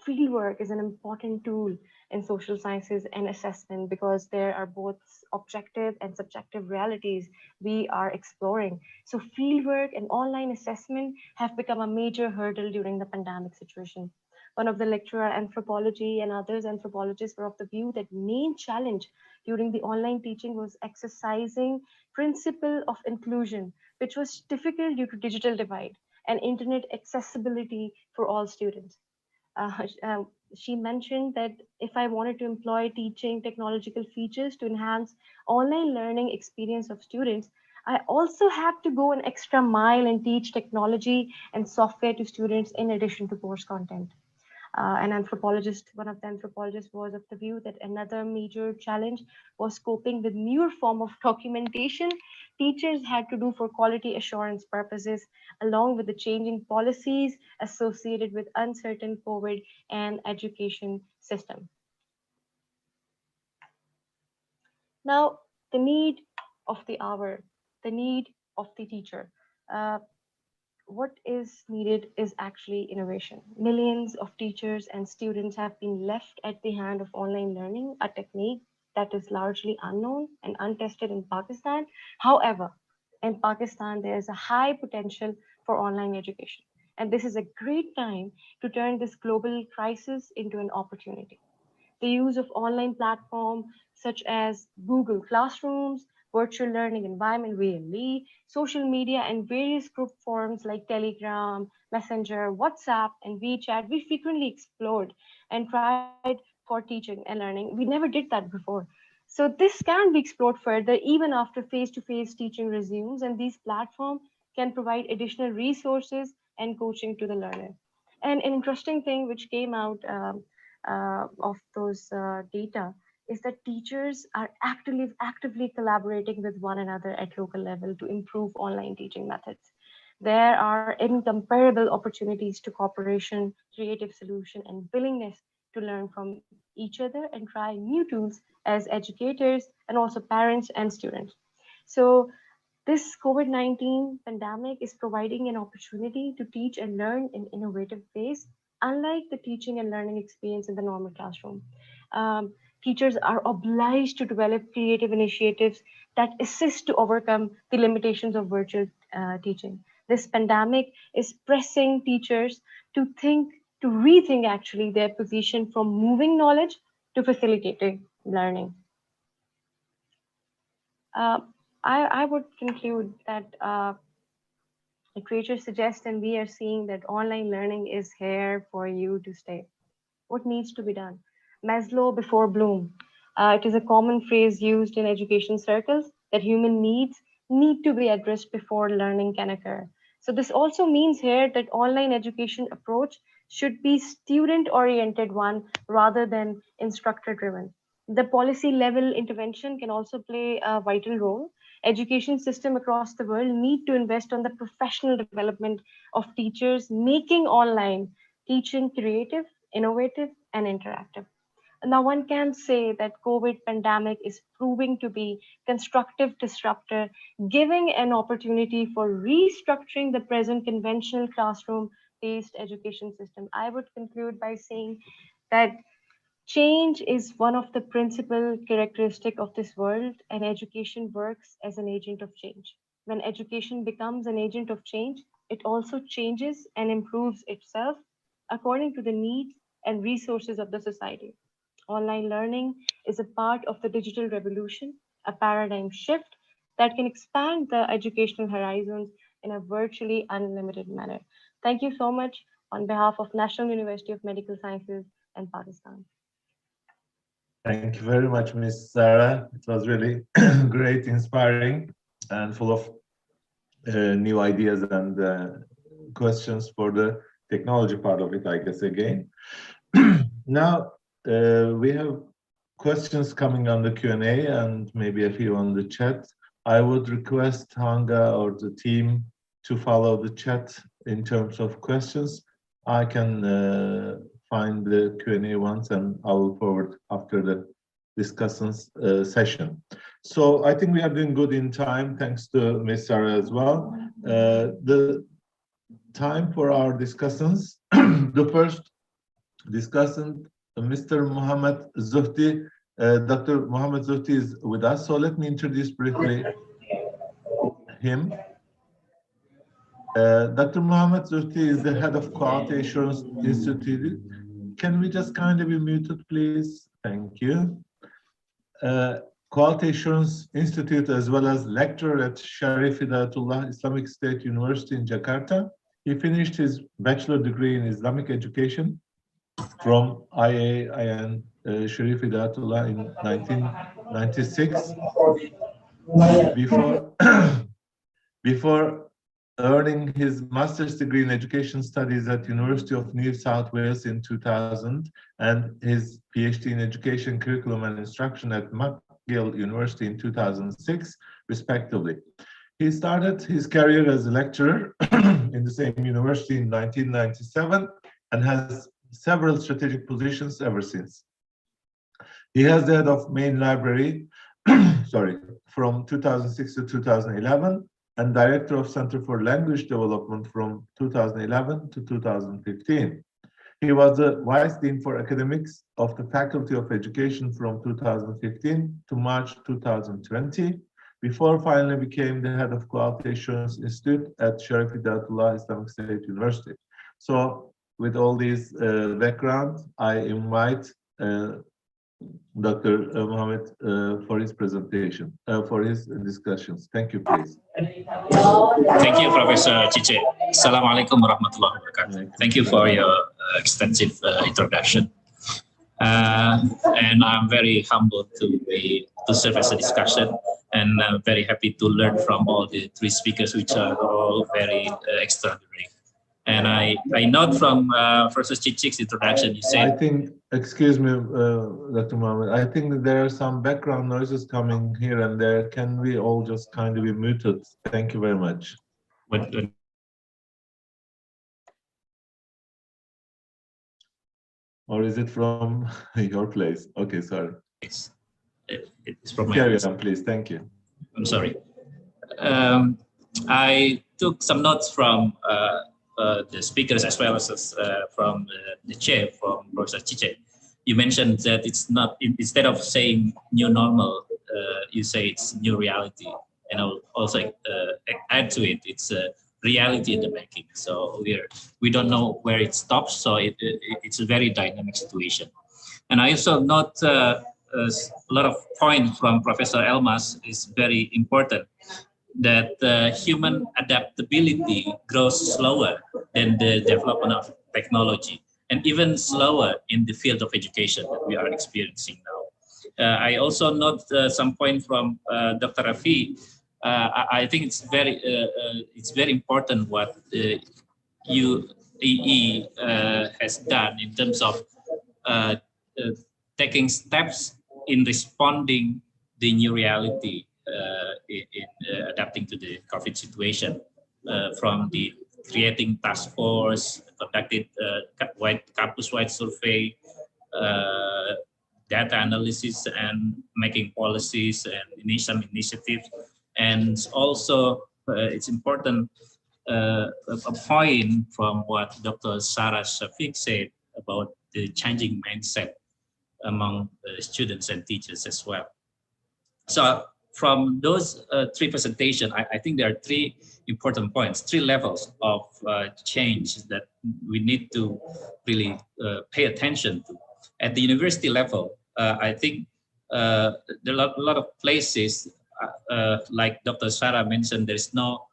Speaker 5: fieldwork is an important tool in social sciences and assessment because there are both objective and subjective realities we are exploring. So fieldwork and online assessment have become a major hurdle during the pandemic situation. One of the lecturer anthropology and others anthropologists were of the view that main challenge during the online teaching was exercising principle of inclusion, which was difficult due to digital divide and internet accessibility for all students. She mentioned that if I wanted to employ teaching technological features to enhance online learning experience of students, I also have to go an extra mile and teach technology and software to students in addition to course content. An anthropologist, one of the anthropologists, was of the view that another major challenge was coping with newer form of documentation teachers had to do for quality assurance purposes, along with the changing policies associated with uncertain COVID and education system. Now, the need of the hour, the need of the teacher. Uh, what is needed is actually innovation. Millions of teachers and students have been left at the hand of online learning, a technique that is largely unknown and untested in Pakistan. However, in Pakistan, there is a high potential for online education. And this is a great time to turn this global crisis into an opportunity. The use of online platforms such as Google Classrooms, virtual learning environment, VLE, social media, and various group forums like Telegram, Messenger, WhatsApp, and WeChat, we frequently explored and tried for teaching and learning. We never did that before. So this can be explored further even after face-to-face teaching resumes, and these platforms can provide additional resources and coaching to the learner. And an interesting thing which came out of those data is that teachers are actively collaborating with one another at local level to improve online teaching methods. There are incomparable opportunities to cooperation, creative solution, and willingness to learn from each other and try new tools as educators and also parents and students. So this COVID-19 pandemic is providing an opportunity to teach and learn in innovative ways, unlike the teaching and learning experience in the normal classroom. Um, Teachers are obliged to develop creative initiatives that assist to overcome the limitations of virtual teaching. This pandemic is pressing teachers to rethink actually their position from moving knowledge to facilitating learning. Uh, I would conclude that literature suggests and we are seeing that online learning is here for you to stay. What needs to be done? Maslow before Bloom. It is a common phrase used in education circles that human needs need to be addressed before learning can occur. So this also means here that online education approach should be student oriented one rather than instructor driven. The policy level intervention can also play a vital role. Education system across the world need to invest on the professional development of teachers, making online teaching creative, innovative, and interactive. Now, one can say that COVID pandemic is proving to be constructive disruptor, giving an opportunity for restructuring the present conventional classroom-based education system. I would conclude by saying that change is one of the principal characteristic of this world, and education works as an agent of change. When education becomes an agent of change, it also changes and improves itself according to the needs and resources of the society. Online learning is a part of the digital revolution, a paradigm shift that can expand the educational horizons in a virtually unlimited manner. Thank you so much on behalf of National University of Medical Sciences and Pakistan.
Speaker 2: Thank you very much, Ms. Sarah. It was really great, inspiring, and full of new ideas and questions for the technology part of it, I guess, again. Now, we have questions coming on the Q&A and maybe a few on the chat. I would request Hanga or the team to follow the chat in terms of questions. I can find the Q&A ones and I will forward after the discussions session. So I think we are doing good in time, thanks to Ms. Sarah as well. The time for our discussions, the first discussant, Mr. Mohammed Zuhti. Dr. Mohammed Zuhti is with us, so let me introduce briefly him. Dr. Mohammed Zuhti is the head of Quality Assurance Institute. Can we just kindly be muted, please? Thank you. Quality Assurance Institute, as well as lecturer at Sharif Hidayatullah Islamic State University in Jakarta. He finished his bachelor degree in Islamic education from IAIN Sharif Hidayatullah in 1996. Before earning his master's degree in education studies at University of New South Wales in 2000 and his PhD in education curriculum and instruction at McGill University in 2006, respectively. He started his career as a lecturer in the same university in 1997 and has several strategic positions ever since. He has the head of main library from 2006 to 2011 and director of Center for Language Development from 2011 to 2015. He was the Vice Dean for Academics of the Faculty of Education from 2015 to March 2020, before finally became the head of Quality Assurance Institute at Sharif Hidayatullah Islamic State University. So with all these background, I invite Dr. Mohammed for his presentation, for his discussions. Thank you, please.
Speaker 6: Thank you, Professor Cice. Assalamualaikum warahmatullahi wabarakatuh. Thank you for your extensive introduction. And I'm very humbled to serve as a discussion, and very happy to learn from all the three speakers, which are all very extraordinary. And I note from Professor Cice's introduction, you said—
Speaker 2: I think, excuse me, Dr. Mohammed, I think that there are some background noises coming here and there. Can we all just kind of be muted? Thank you very much. Or is it from your place? Okay, sorry.
Speaker 6: It's from my
Speaker 2: Carry on, please. Thank you.
Speaker 6: I'm sorry. I took some notes from the speakers as well as from the chair, from Professor Cice. You mentioned that it's not, instead of saying new normal, you say it's new reality. And I'll also add to it, it's a reality in the making. So we don't know where it stops. So it's a very dynamic situation. And I also note a lot of points from Professor Elmas is very important, that human adaptability grows slower than the development of technology, and even slower in the field of education that we are experiencing now. I also note some point from Dr. Rafi. I think it's very important what UEE has done in terms of taking steps in responding the new reality in adapting to the COVID situation, from the creating task force, conducted campus-wide survey, data analysis, and making policies and some initiatives. And also, it's important a point from what Dr. Sarah Shafiq said about the changing mindset among students and teachers as well. So from those three presentations, I think there are three important points, three levels of change that we need to really pay attention to. At the university level, I think there are a lot of places, like Dr. Sarah mentioned, there's no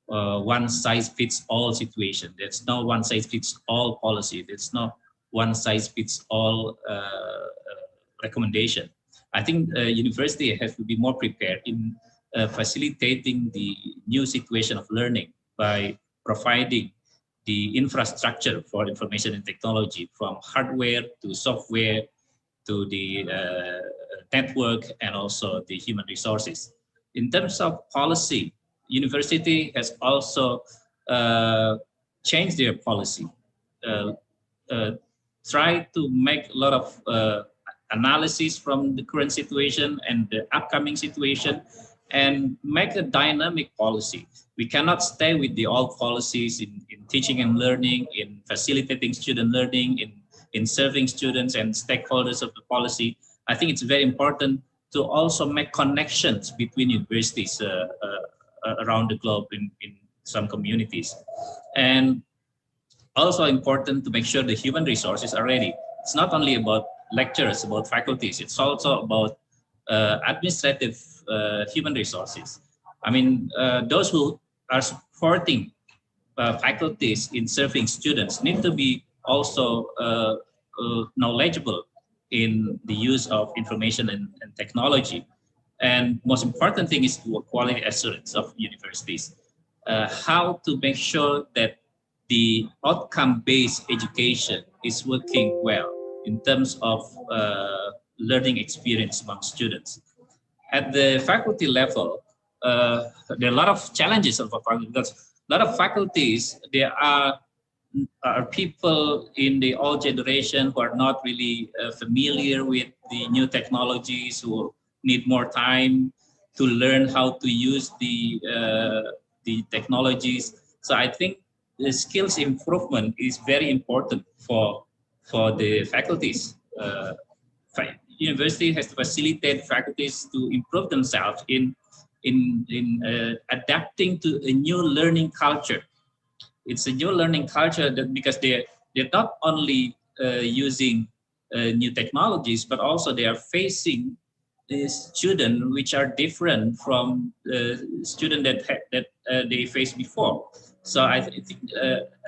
Speaker 6: one-size-fits-all situation. There's no one-size-fits-all policy. There's no one-size-fits-all recommendation. I think university has to be more prepared in facilitating the new situation of learning by providing the infrastructure for information and technology, from hardware to software to the network, and also the human resources. In terms of policy, university has also changed their policy, try to make a lot of analysis from the current situation and the upcoming situation, and make a dynamic policy. We cannot stay with the old policies in teaching and learning, in facilitating student learning, in serving students and stakeholders of the policy. I think it's very important to also make connections between universities around the globe in some communities. And also important to make sure the human resources are ready. It's not only about lecturers, about faculties, it's also about administrative human resources. I mean, those who are supporting faculties in serving students need to be also knowledgeable in the use of information and technology. And most important thing is quality assurance of universities. how to make sure that the outcome-based education is working well in terms of learning experience among students. At the faculty level, there are a lot of challenges of faculty because a lot of faculties, there are people in the old generation who are not really familiar with the new technologies, who need more time to learn how to use the technologies. So I think the skills improvement is very important for the faculties. University has to facilitate faculties to improve themselves in adapting to a new learning culture. It's a new learning culture that because they're not only using new technologies, but also they are facing students which are different from the student that they faced before. So I think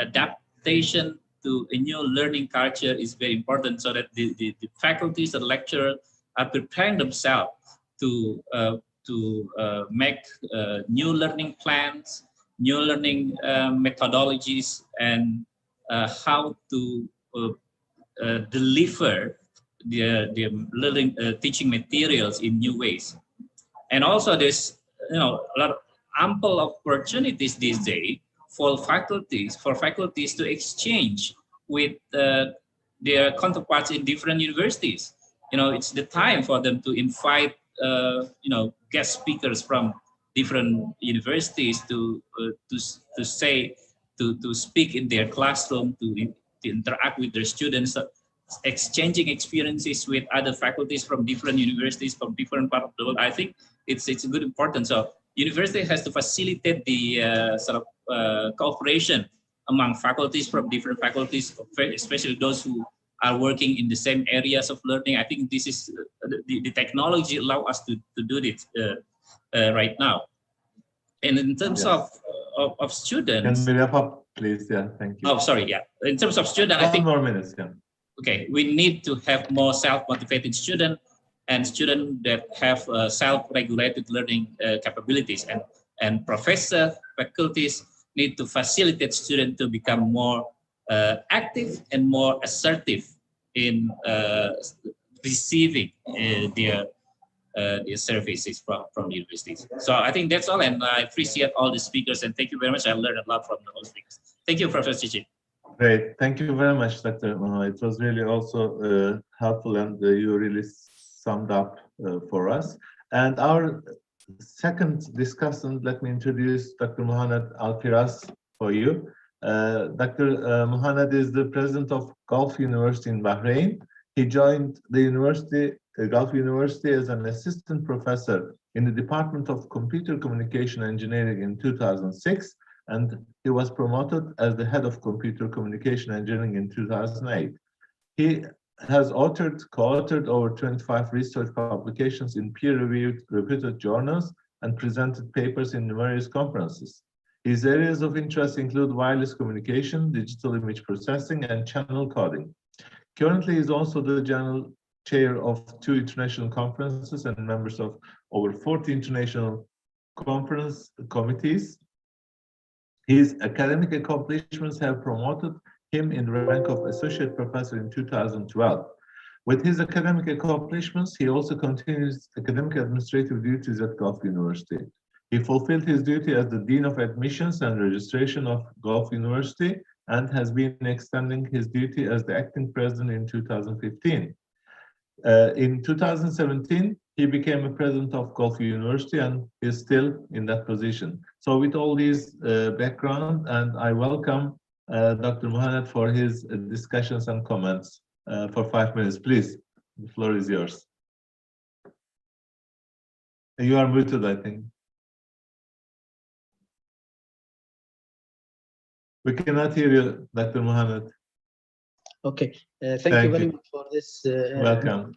Speaker 6: adaptation to a new learning culture is very important, so that the faculties and lecturers are preparing themselves to make new learning plans, new learning methodologies, and how to deliver the learning teaching materials in new ways. And also there's a lot of ample opportunities these days for faculties to exchange with their counterparts in different universities. It's the time for them to invite guest speakers from different universities to speak in their classroom, to interact with their students, exchanging experiences with other faculties from different universities from different parts of the world. I think it's a good importance. So university has to facilitate the cooperation among faculties from different faculties, especially those who are working in the same areas of learning. I think this is the technology allow us to do this right now. And in terms of students,
Speaker 2: can we wrap up, please? Yeah, thank you.
Speaker 6: Oh, sorry. Yeah, in terms of students, I think
Speaker 2: 1 more minute. Yeah.
Speaker 6: Okay, we need to have more self-motivated students and students that have self-regulated learning capabilities, and professors, faculties need to facilitate students to become more active and more assertive in receiving their services from the universities. So I think that's all, and I appreciate all the speakers, and thank you very much. I learned a lot from the whole speakers. Thank you, Professor Chichi.
Speaker 2: Great, thank you very much, Dr. Mohammed. It was really also helpful, and you really summed up for us. And our second discussant, let me introduce Dr. Mohammed Al-Firas for you. Dr. Mohammed is the president of Gulf University in Bahrain. He joined the Gulf University as an assistant professor in the Department of Computer Communication Engineering in 2006. And he was promoted as the head of computer communication engineering in 2008. He has co-authored over 25 research publications in peer-reviewed reputed journals and presented papers in numerous conferences. His areas of interest include wireless communication, digital image processing, and channel coding. Currently, he is also the general chair of 2 international conferences and members of over 40 international conference committees. His academic accomplishments have promoted him in the rank of associate professor in 2012. With his academic accomplishments, he also continues academic administrative duties at Gulf University. He fulfilled his duty as the Dean of Admissions and Registration of Gulf University and has been extending his duty as the acting president in 2015. In 2017, he became a president of Gulf University and is still in that position. So with all these background, and I welcome Dr. Mohammed for his discussions and comments for 5 minutes. Please, the floor is yours. You are muted, I think. We cannot hear you, Dr. Mohammed.
Speaker 7: Okay, thank you very much for this.
Speaker 2: Welcome.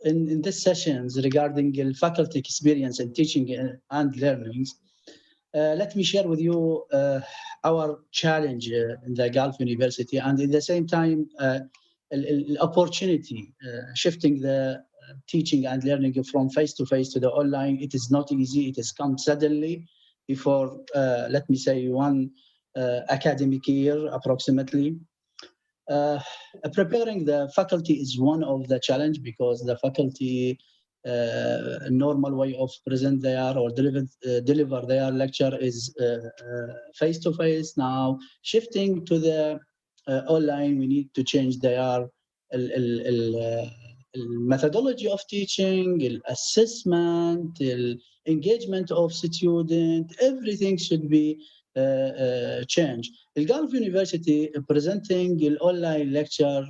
Speaker 7: In this sessions regarding faculty experience in teaching and learnings, let me share with you our challenge in the Gulf University, and at the same time opportunity, shifting the teaching and learning from face-to-face to the online. It is not easy. It has come suddenly before, let me say, one academic year approximately. Preparing the faculty is one of the challenge because the faculty normal way of present their or deliver their lecture is face-to-face. Now shifting to the online, we need to change their methodology of teaching, assessment, engagement of student, everything should be changed. The Gulf University presenting the online lecture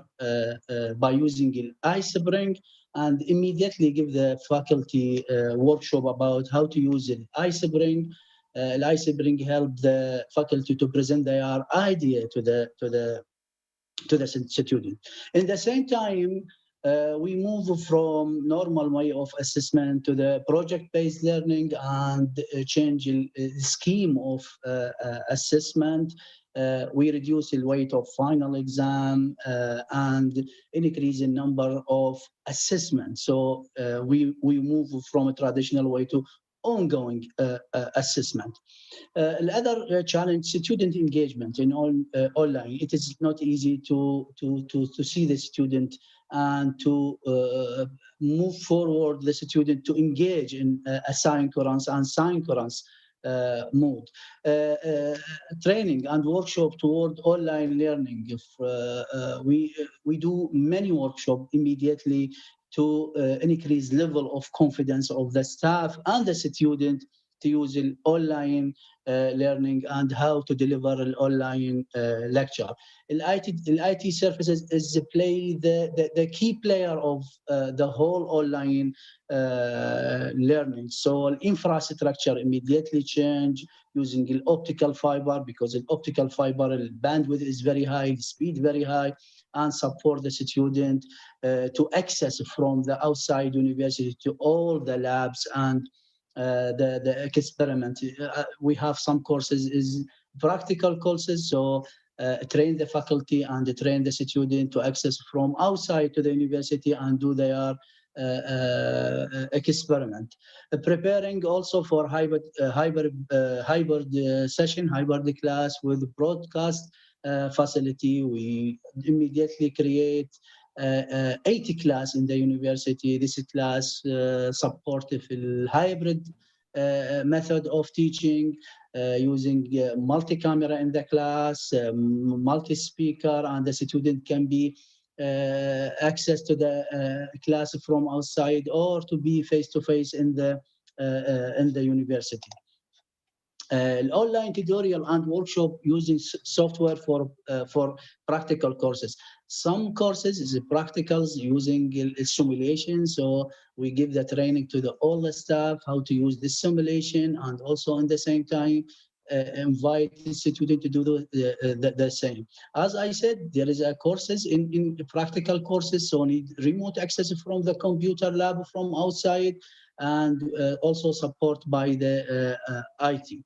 Speaker 7: by using iSpring and immediately give the faculty workshop about how to use iSpring. iSpring help the faculty to present their idea to the student. In the same time, we move from normal way of assessment to the project-based learning and change the scheme of assessment. We reduce the weight of final exam and increase the number of assessments. So we move from a traditional way to ongoing assessment. Another challenge, student engagement in online. It is not easy to see the student and to move forward the student to engage in asynchronous and synchronous mode. Training and workshop toward online learning. If we do many workshops immediately to increase level of confidence of the staff and the student to use online learning and how to deliver an online lecture. IT services is play the key player of the whole online learning. So infrastructure immediately change using the optical fiber because the optical fiber bandwidth is very high, speed very high, and support the student to access from the outside university to all the labs and the experiment. We have some courses is practical courses, so train the faculty and train the student to access from outside to the university and do their experiment. Preparing also for hybrid session, hybrid class with broadcast facility. We immediately create 80 class in the university. This class supportive hybrid method of teaching using multi-camera in the class, multi-speaker, and the student can be access to the class from outside or to be face-to-face in the university. Online tutorial and workshop using software for practical courses. Some courses is practicals using simulation, so we give the training to all the staff how to use this simulation, and also in the same time invite the student to do the same. As I said, there is a courses in practical courses, so need remote access from the computer lab from outside, and also support by the IT.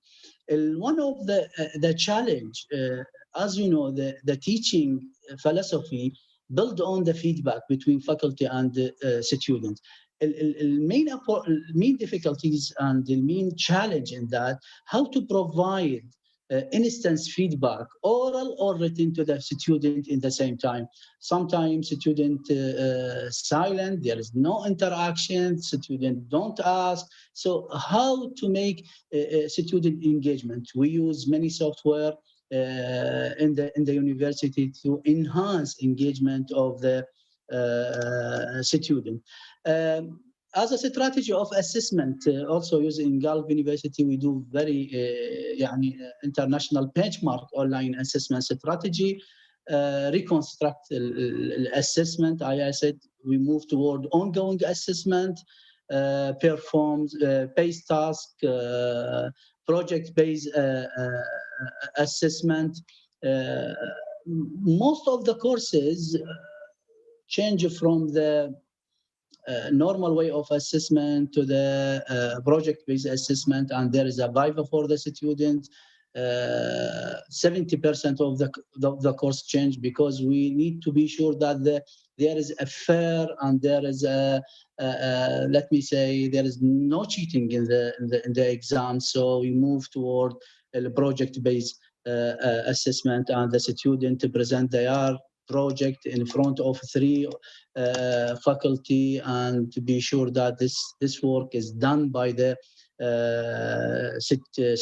Speaker 7: One of the challenge, as you know, the teaching philosophy built on the feedback between faculty and students. Main difficulties and the main challenge in that, how to provide instance feedback, oral or written, to the student in the same time. Sometimes student silent, there is no interaction, student don't ask. So how to make student engagement? We use many software in the university to enhance engagement of the student. As a strategy of assessment, also using Gulf University, we do very international benchmark online assessment strategy, reconstruct assessment. I said we move toward ongoing assessment, performs based task, project-based assessment. Most of the courses change from the normal way of assessment to the project-based assessment, and there is a viva for the student. 70% of the course change because we need to be sure that the there is a fair and there is let me say, there is no cheating in the exam. So we move toward a project-based assessment, and the student to present their project in front of 3 faculty, and to be sure that this work is done by the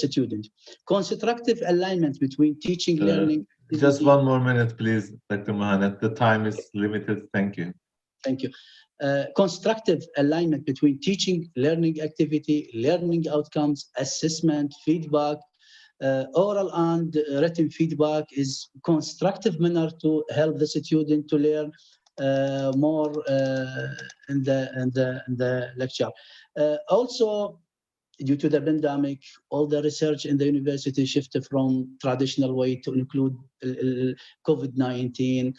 Speaker 7: student. Constructive alignment between teaching, learning.
Speaker 2: Just 1 more minute, please, Dr. Mohanet. The time is limited. Thank you.
Speaker 7: Thank you. Constructive alignment between teaching, learning activity, learning outcomes, assessment, feedback, oral and written feedback is constructive manner to help the student to learn more in the lecture. Also, due to the pandemic, all the research in the university shifted from traditional way to include COVID-19.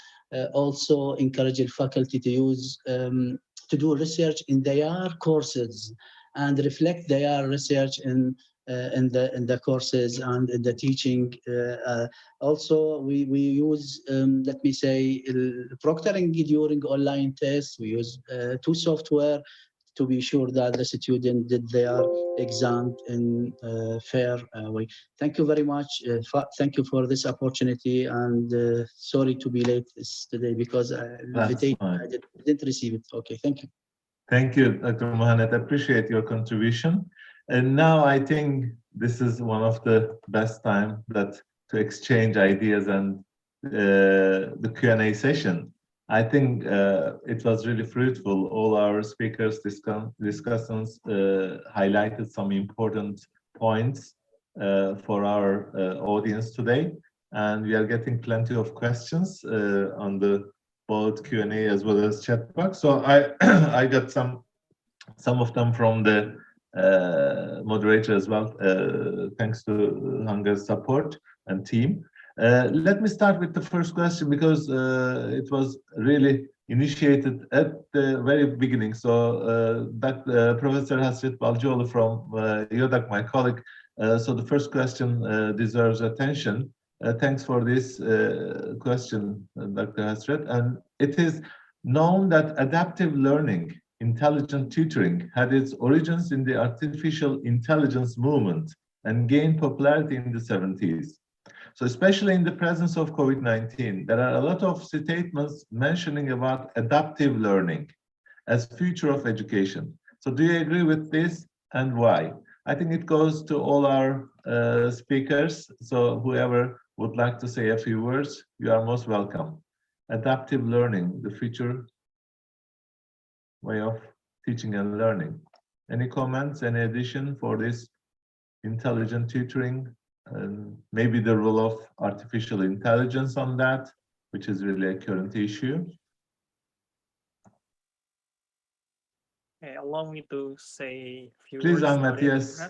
Speaker 7: Also encourage faculty to use to do research in their courses and reflect their research in the courses and in the teaching. Also, we use, let me say, proctoring during online tests. We use 2 software to be sure that the student did their exam in a fair way. Thank you very much. Thank you for this opportunity, and sorry to be late today because I didn't receive it. Okay, thank you.
Speaker 2: Thank you, Dr. Mohanet. I appreciate your contribution. And now I think this is one of the best time to exchange ideas and the Q&A session. I think it was really fruitful. All our speakers, discussants highlighted some important points for our audience today. And we are getting plenty of questions on the both Q&A as well as chat box. So I got some of them from the moderator as well, thanks to Hunger's support and team. Let me start with the first question because it was really initiated at the very beginning. So Professor Hasret Balcıoğlu from YODAK, my colleague. So the first question deserves attention. Thanks for this question, Dr. Hasret. And it is known that adaptive learning, intelligent tutoring, had its origins in the artificial intelligence movement and gained popularity in the 70s. So especially in the presence of COVID-19, there are a lot of statements mentioning about adaptive learning as future of education. So do you agree with this and why? I think it goes to all our speakers. So whoever would like to say a few words, you are most welcome. Adaptive learning, the future way of teaching and learning. Any comments, any addition for this intelligent tutoring, and maybe the role of artificial intelligence on that, which is really a current issue?
Speaker 4: Okay, allow me to say a few
Speaker 2: please,
Speaker 4: words.
Speaker 2: Ahmed, yes.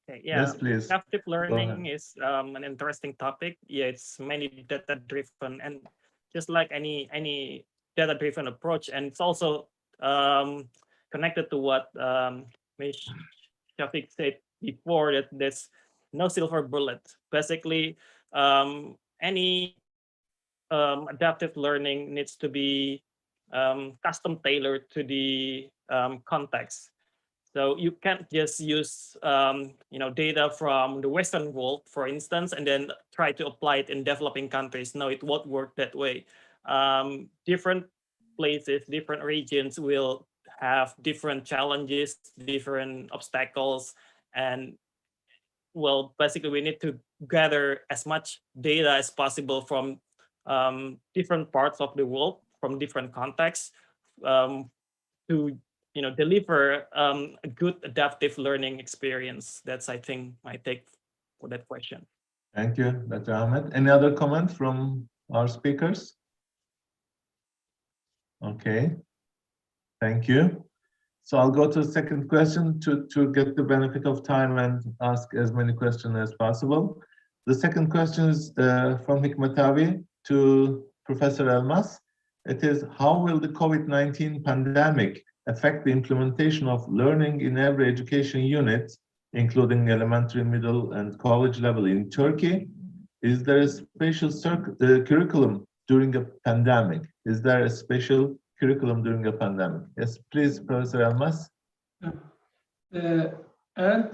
Speaker 4: Okay, yeah.
Speaker 2: Yes, please.
Speaker 4: Adaptive learning is an interesting topic. Yeah, it's mainly data-driven, and just like any data-driven approach, and it's also connected to what Ms. Shafiq said before, that there's no silver bullet. Basically, any adaptive learning needs to be custom tailored to the context. So you can't just use data from the Western world, for instance, and then try to apply it in developing countries. No, it won't work that way. Different places, different regions will have different challenges, different obstacles, and well, basically we need to gather as much data as possible from different parts of the world, from different contexts, to deliver a good adaptive learning experience. That's, I think, my take for that question.
Speaker 2: Thank you, Dr. Ahmed. Any other comments from our speakers? Okay, thank you. So I'll go to the second question to get the benefit of time and ask as many questions as possible. The second question is from Hikmetavi to Professor Elmas. It is, how will the COVID-19 pandemic affect the implementation of learning in every education unit, including elementary, middle, and college level in Turkey? Is there a special curriculum during a pandemic? Is there a special curriculum during a pandemic? Yes, please, Professor Elmas.
Speaker 3: And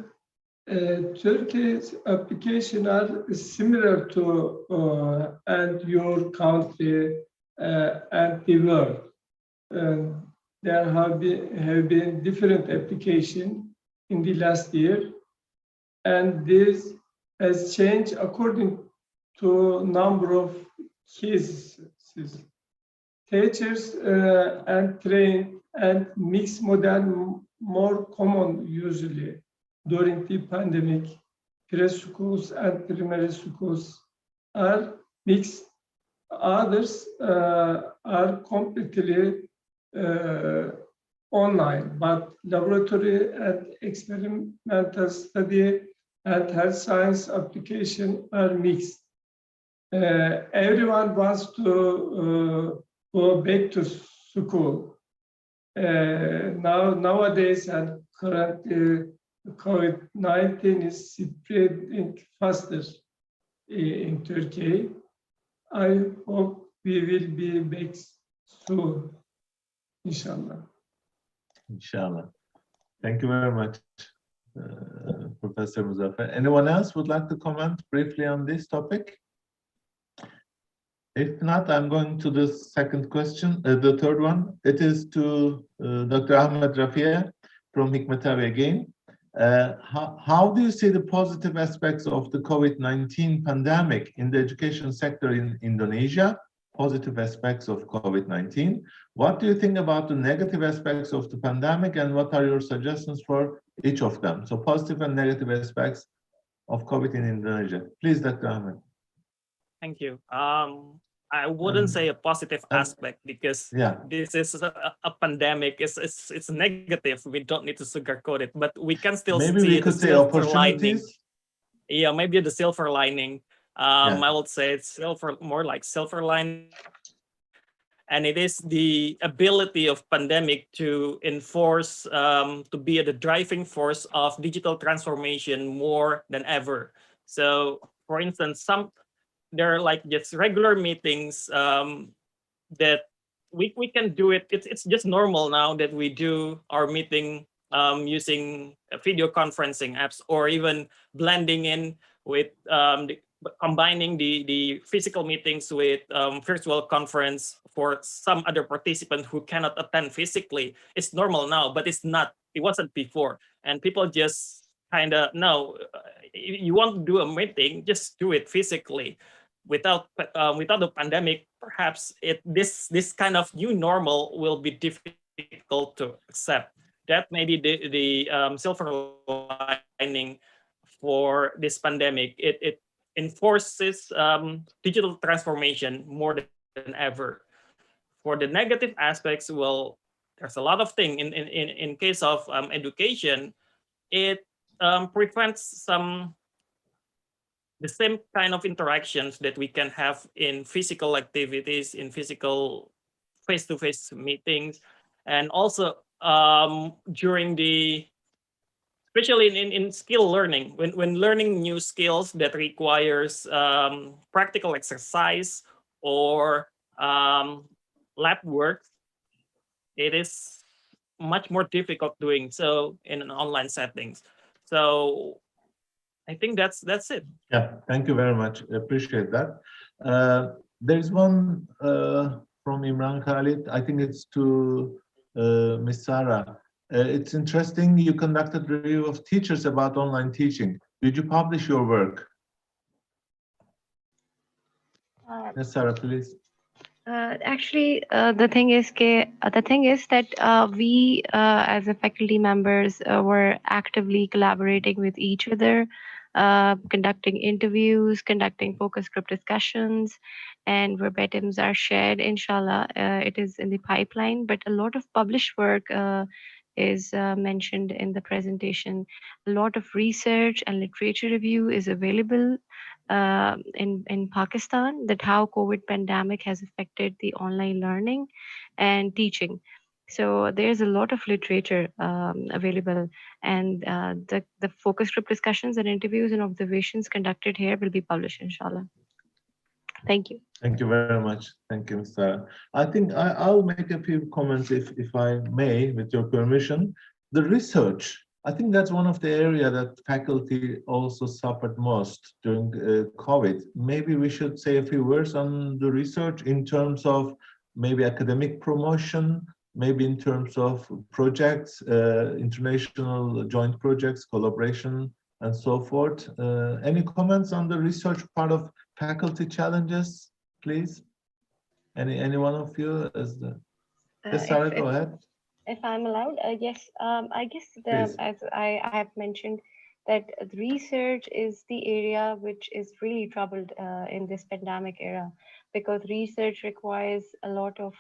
Speaker 3: Turkey's application are similar to and your country and the world. There have been different applications in the last year, and this has changed according to number of cases. Teachers and trained and mixed model more common usually during the pandemic. Preschools and primary schools are mixed. Others are completely online, but laboratory and experimental study and health science application are mixed. Everyone wants to go back to school. Nowadays and currently, COVID-19 is spreading faster in Turkey. I hope we will be back soon, inshallah.
Speaker 2: Inshallah. Thank you very much, Professor Muzaffer. Anyone else would like to comment briefly on this topic? If not, I'm going to the second question, the third one. It is to Dr. Ahmed Rafia from Hikmetabi again. How do you see the positive aspects of the COVID-19 pandemic in the education sector in Indonesia? Positive aspects of COVID-19. What do you think about the negative aspects of the pandemic, and what are your suggestions for each of them? So positive and negative aspects of COVID in Indonesia. Please, Dr. Ahmed.
Speaker 4: Thank you. I wouldn't say a positive aspect because this is a pandemic. It's negative. We don't need to sugarcoat it, but we can still
Speaker 2: maybe
Speaker 4: see
Speaker 2: we could say opportunities.
Speaker 4: Yeah, maybe the silver lining. I would say it's more like silver lining, and it is the ability of pandemic to enforce, to be the driving force of digital transformation more than ever. So, for instance, there are like just regular meetings that we can do it. It's just normal now that we do our meeting using video conferencing apps, or even blending in with combining the physical meetings with virtual conference for some other participant who cannot attend physically. It's normal now, but it wasn't before. And people just kind of, no, you want to do a meeting, just do it physically. Without the pandemic, perhaps this kind of new normal will be difficult to accept. That may be the silver lining for this pandemic. It enforces digital transformation more than ever. For the negative aspects, well, there's a lot of things. In case of education, it prevents the same kind of interactions that we can have in physical activities, in physical face-to-face meetings, and also during especially in skill learning, when learning new skills that requires practical exercise or lab work, it is much more difficult doing so in an online settings. So I think that's it.
Speaker 2: Yeah, thank you very much. I appreciate that. There's one from Imran Khalid. I think it's to Ms. Sarah. It's interesting you conducted review of teachers about online teaching. Did you publish your work? Ms. Sarah, please.
Speaker 5: Actually, the thing is that we as a faculty members were actively collaborating with each other, conducting interviews, conducting focus group discussions, and verbatims are shared. Inshallah, it is in the pipeline, but a lot of published work is mentioned in the presentation. A lot of research and literature review is available in Pakistan, that how COVID pandemic has affected the online learning and teaching. So there's a lot of literature available, and the focus group discussions and interviews and observations conducted here will be published, inshallah. Thank you.
Speaker 2: Thank you very much. Thank you, Mr. I think I'll make a few comments, if I may, with your permission. The research, I think that's one of the area that faculty also suffered most during COVID. Maybe we should say a few words on the research in terms of maybe academic promotion, maybe in terms of projects, international joint projects, collaboration, and so forth. Any comments on the research part of faculty challenges, please? Any one of you? Yes, Sarah, go ahead.
Speaker 5: If I'm allowed, yes. I guess
Speaker 2: Please.
Speaker 5: as I have mentioned, that research is the area which is really troubled in this pandemic era, because research requires a lot of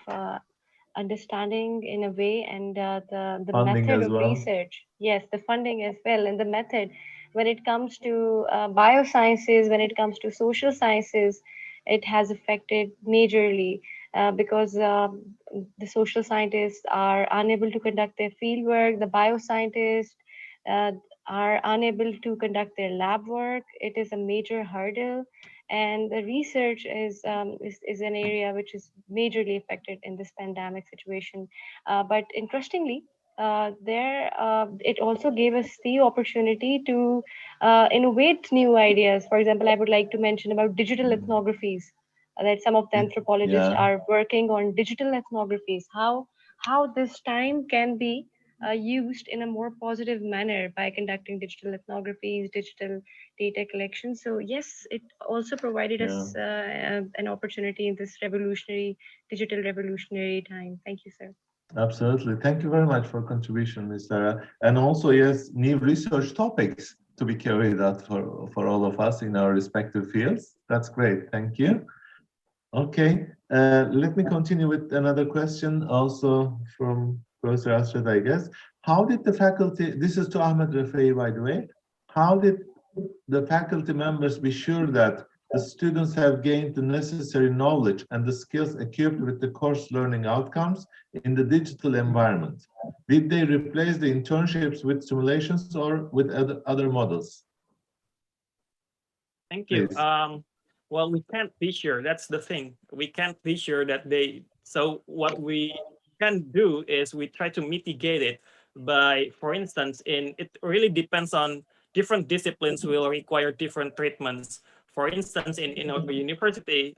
Speaker 5: understanding in a way, and the
Speaker 2: Funding
Speaker 5: method
Speaker 2: as
Speaker 5: of
Speaker 2: well.
Speaker 5: research, yes, the funding as well, and the method when it comes to biosciences, when it comes to social sciences, it has affected majorly because the social scientists are unable to conduct their field work, the bioscientists uh, are unable to conduct their lab work. It is a major hurdle, and the research is an area which is majorly affected in this pandemic situation. But interestingly, it also gave us the opportunity to innovate new ideas. For example, I would like to mention about digital ethnographies, that some of the anthropologists
Speaker 2: Yeah.
Speaker 5: are working on digital ethnographies, how this time can be used in a more positive manner by conducting digital ethnographies, digital data collection. So yes, it also provided us an opportunity in this digital revolutionary time. Thank you, sir.
Speaker 2: Absolutely. Thank you very much for contribution, Ms. Sarah. And also, yes, new research topics to be carried out for all of us in our respective fields. That's great. Thank you. Okay, let me continue with another question also from Professor Asred, I guess. How did the faculty, this is to Ahmed Rafai, by the way, how did the faculty members be sure that the students have gained the necessary knowledge and the skills equipped with the course learning outcomes in the digital environment? Did they replace the internships with simulations or with other models?
Speaker 4: Thank you.
Speaker 2: Please.
Speaker 4: Well, we can't be sure. That's the thing. We can't be sure that they. So what we can do is we try to mitigate it by, for instance, it really depends on different disciplines will require different treatments. For instance, in our university,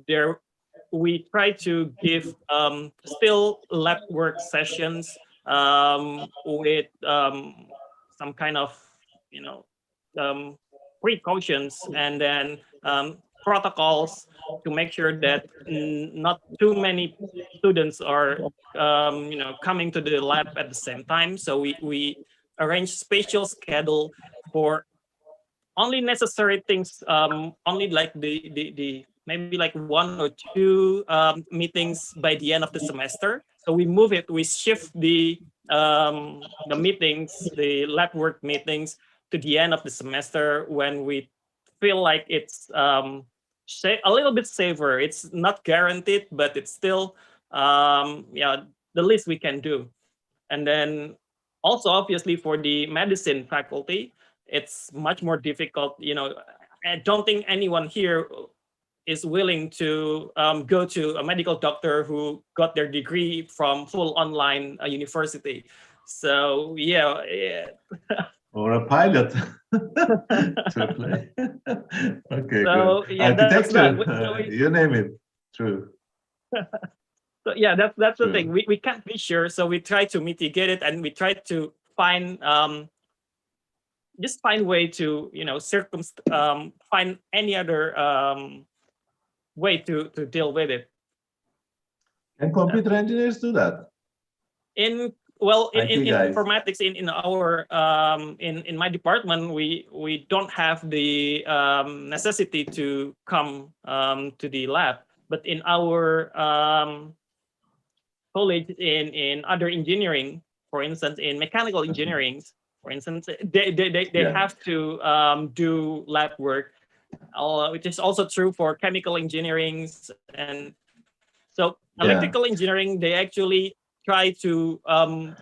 Speaker 4: there we try to give still lab work sessions with some kind of precautions, and then protocols to make sure that not too many students are coming to the lab at the same time. So we arrange spatial schedule for only necessary things, only like the maybe like 1 or 2 meetings by the end of the semester. So we move it, we shift the meetings, the lab work meetings, to the end of the semester when we feel like it's a little bit safer. It's not guaranteed, but it's still the least we can do. And then also obviously for the medicine faculty, it's much more difficult. I don't think anyone here is willing to go to a medical doctor who got their degree from full online university. So yeah.
Speaker 2: Or a pilot to apply. Okay,
Speaker 4: so,
Speaker 2: good.
Speaker 4: Yeah,
Speaker 2: architecture, you name it. True.
Speaker 4: So yeah, that's the thing. We can't be sure, so we try to mitigate it, and we try to find just find way to find any other way to deal with it.
Speaker 2: And computer engineers do that?
Speaker 4: In
Speaker 2: guys.
Speaker 4: informatics, in our in my department, we don't have the necessity to come to the lab, but in our college, in other engineering, for instance, in mechanical engineering, for instance, they have to do lab work, which is also true for chemical engineering. And so electrical engineering, they actually try to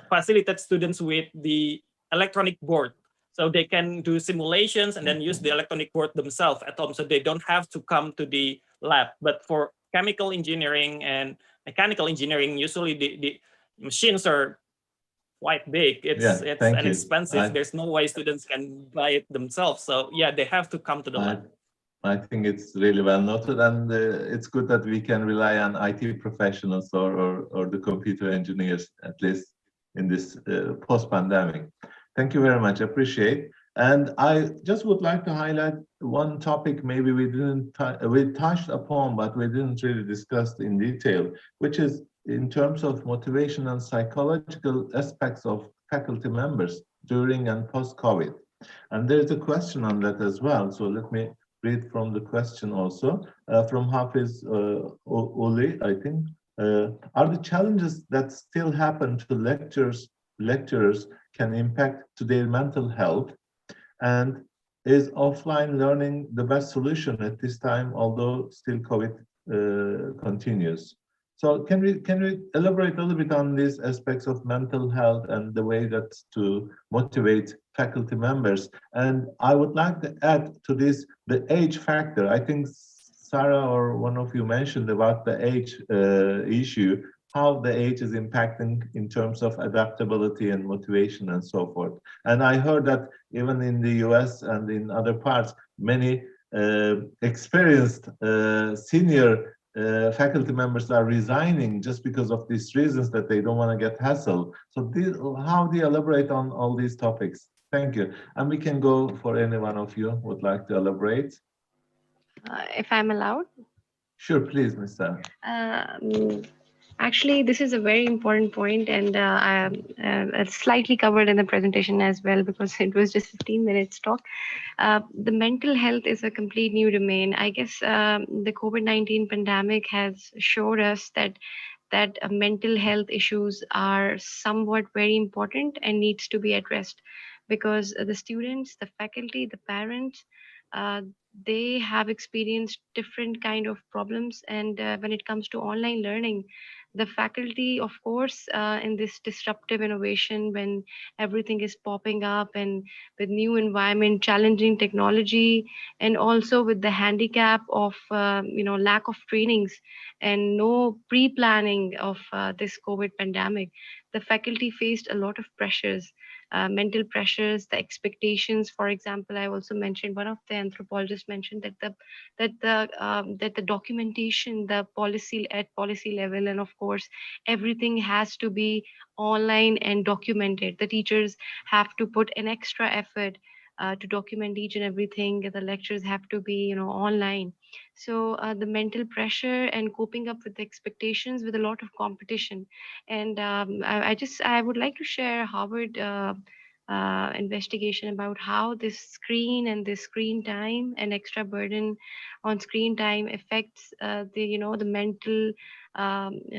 Speaker 4: facilitate students with the electronic board. So they can do simulations and then use the electronic board themselves at home. So they don't have to come to the lab. But for chemical engineering and mechanical engineering, usually the machines are quite big. It's
Speaker 2: thank you.
Speaker 4: inexpensive. There's no way students can buy it themselves. So yeah, they have to come to the lab.
Speaker 2: I think it's really well noted, and it's good that we can rely on IT professionals or the computer engineers, at least in this post-pandemic. Thank you very much, appreciate. And I just would like to highlight one topic maybe we touched upon, but we didn't really discuss in detail, which is in terms of motivation and psychological aspects of faculty members during and post-COVID. And there's a question on that as well. So let me read from the question also from Hafiz Uli, I think. Are the challenges that still happen to lecturers can impact to their mental health? And is offline learning the best solution at this time, although still COVID continues? So can we elaborate a little bit on these aspects of mental health and the way that to motivate faculty members? And I would like to add to this the age factor. I think Sarah or one of you mentioned about the age issue, how the age is impacting in terms of adaptability and motivation and so forth. And I heard that even in the US and in other parts, many experienced senior faculty members are resigning just because of these reasons, that they don't want to get hassled. So how do you elaborate on all these topics? Thank you. And we can go for any one of you who would like to elaborate.
Speaker 5: If I'm allowed.
Speaker 2: Sure, please, Mr.
Speaker 5: Actually, this is a very important point, and it's slightly covered in the presentation as well, because it was just 15 minutes talk. The mental health is a complete new domain. I guess the COVID-19 pandemic has showed us that mental health issues are somewhat very important and needs to be addressed, because the students, the faculty, the parents, they have experienced different kind of problems. And when it comes to online learning, the faculty, of course, in this disruptive innovation, when everything is popping up and with new environment, challenging technology, and also with the handicap of lack of trainings and no pre-planning of this COVID pandemic, the faculty faced a lot of pressures. Mental pressures, the expectations. For example, I also mentioned, one of the anthropologists mentioned that the documentation, the policy level, and of course everything has to be online and documented. The teachers have to put an extra effort to document each and everything. The lectures have to be online. So the mental pressure and coping up with the expectations with a lot of competition. And I would like to share Harvard investigation about how this screen and this screen time and extra burden on screen time affects the mental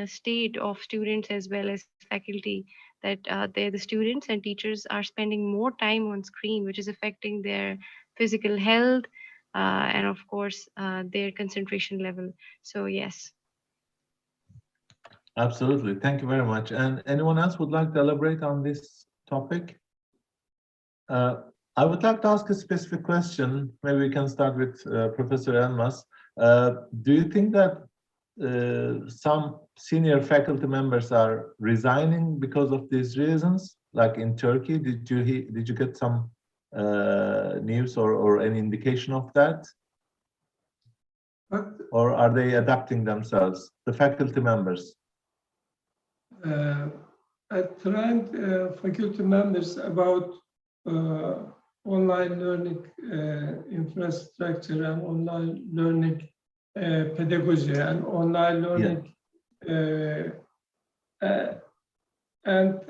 Speaker 5: state of students as well as faculty. That the students and teachers are spending more time on screen, which is affecting their physical health and of course their concentration level. So yes.
Speaker 2: Absolutely, thank you very much. And anyone else would like to elaborate on this topic? I would like to ask a specific question. Maybe we can start with Professor Elmas. Do you think that some senior faculty members are resigning because of these reasons? Like in Turkey, did you get some news or any indication of that? Or are they adapting themselves, the faculty members?
Speaker 3: I trained faculty members about online learning infrastructure and online learning pedagogy and online learning and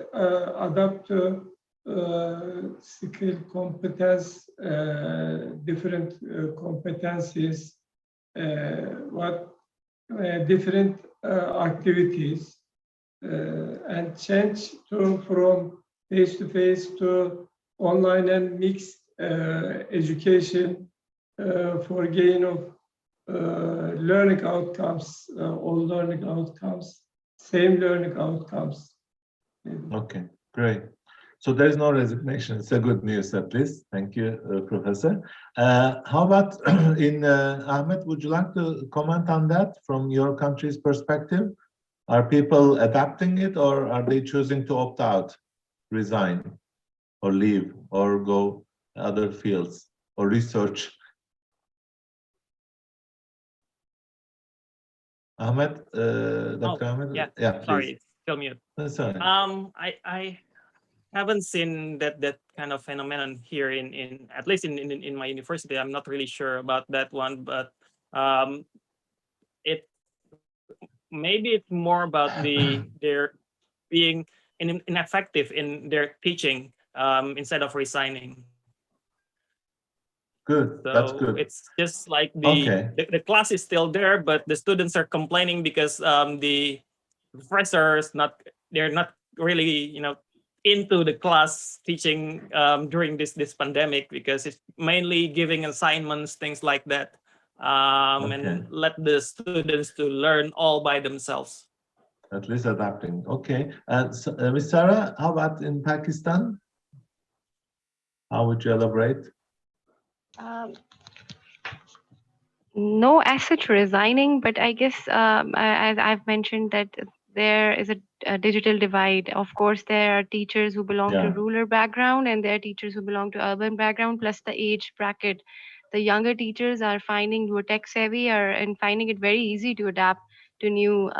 Speaker 3: adapt to skill competence, different competencies, different activities, and change from face-to-face to online and mixed education for gain of learning outcomes, all learning outcomes, same learning outcomes.
Speaker 2: Okay, great. So there is no resignation. It's a good news at least. Thank you, Professor. How about in Ahmed? Would you like to comment on that from your country's perspective? Are people adapting it, or are they choosing to opt out, resign, or leave, or go other fields, or research? Ahmed, Dr. Ahmed?
Speaker 4: Yeah,
Speaker 2: please.
Speaker 4: sorry, it's still mute.
Speaker 2: Sorry.
Speaker 4: I haven't seen that kind of phenomenon here in at least in my university. I'm not really sure about that one, but it maybe it's more about their being ineffective in their teaching instead of resigning.
Speaker 2: Good.
Speaker 4: So
Speaker 2: That's good.
Speaker 4: it's just like
Speaker 2: Okay.
Speaker 4: the class is still there, but the students are complaining because the professors they're not really into the class teaching during this pandemic, because it's mainly giving assignments, things like that, and let the students to learn all by themselves.
Speaker 2: At least adapting. Okay. And Ms. Sarah, how about in Pakistan? How would you elaborate?
Speaker 5: No as such resigning, but I guess as I've mentioned that there is a digital divide. Of course, there are teachers who belong to rural background, and there are teachers who belong to urban background, plus the age bracket. The younger teachers are finding who are tech savvy and finding it very easy to adapt to new.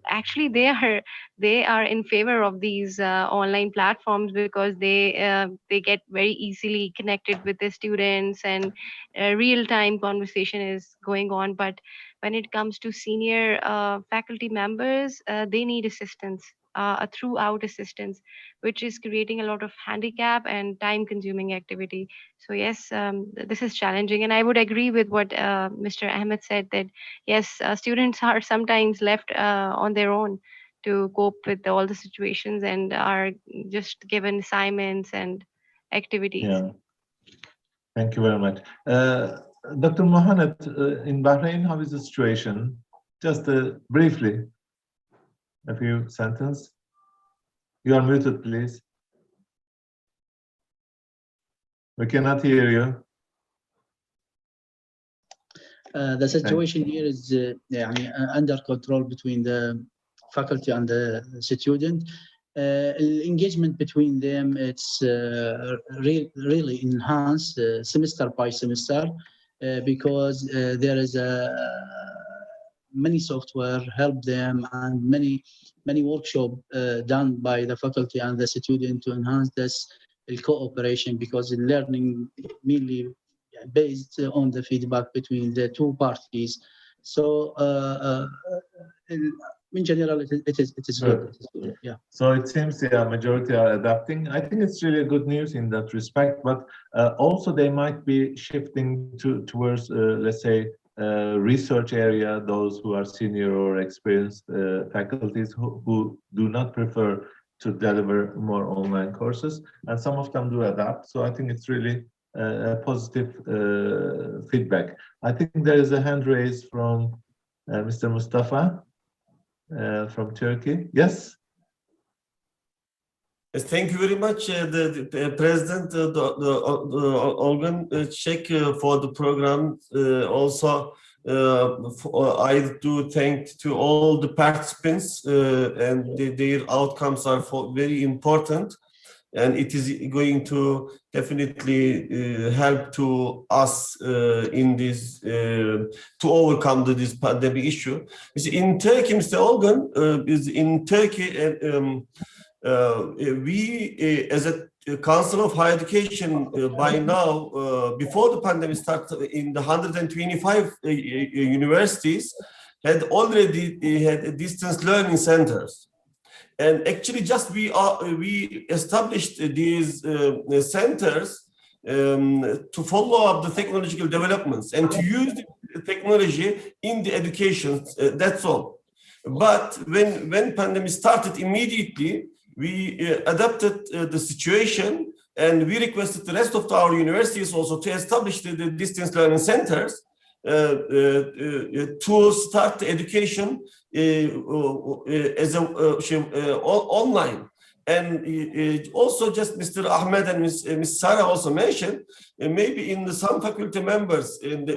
Speaker 5: Actually, they are in favor of these online platforms because they get very easily connected with the students, and real time conversation is going on. But when it comes to senior faculty members, they need assistance, a throughout assistance, which is creating a lot of handicap and time consuming activity. So yes, this is challenging, and I would agree with what Mr. Ahmed said, that yes, students are sometimes left on their own to cope with all the situations, and are just given assignments and activities.
Speaker 2: Yeah. Thank you very much. Dr. Mohamed, in Bahrain, how is the situation? Just briefly, a few sentences. You are muted, please. We cannot hear you.
Speaker 7: The situation here is under control between the faculty and the student. Engagement between them, it's really enhanced semester by semester, because there is many software help them, and many workshop done by the faculty and the student to enhance this cooperation, because learning mainly based on the feedback between the two parties. So in general, it is good. Yeah.
Speaker 2: So it seems the majority are adapting. I think it's really good news in that respect, but also they might be shifting towards, let's say, research area, those who are senior or experienced faculties who do not prefer to deliver more online courses, and some of them do adapt. So I think it's really positive feedback. I think there is a hand raised from Mr. Mustafa from Turkey. Yes.
Speaker 8: Thank you very much, the President, Olgun Çek, for the program. Also, I do thank to all the participants, and their outcomes are very important, and it is going to definitely help to us in this to overcome this pandemic issue. In Turkey, Mr. Olgun, is in Turkey. We, as a Council of Higher Education, by now, before the pandemic started, in the 125 universities, had already had distance learning centers. And actually, just we established these centers to follow up the technological developments and to use the technology in the education. That's all. But when pandemic started, immediately we adapted the situation, and we requested the rest of our universities also to establish the distance learning centers to start the education as online. And also, just Mr. Ahmed and Ms. Sarah also mentioned, maybe in some faculty members in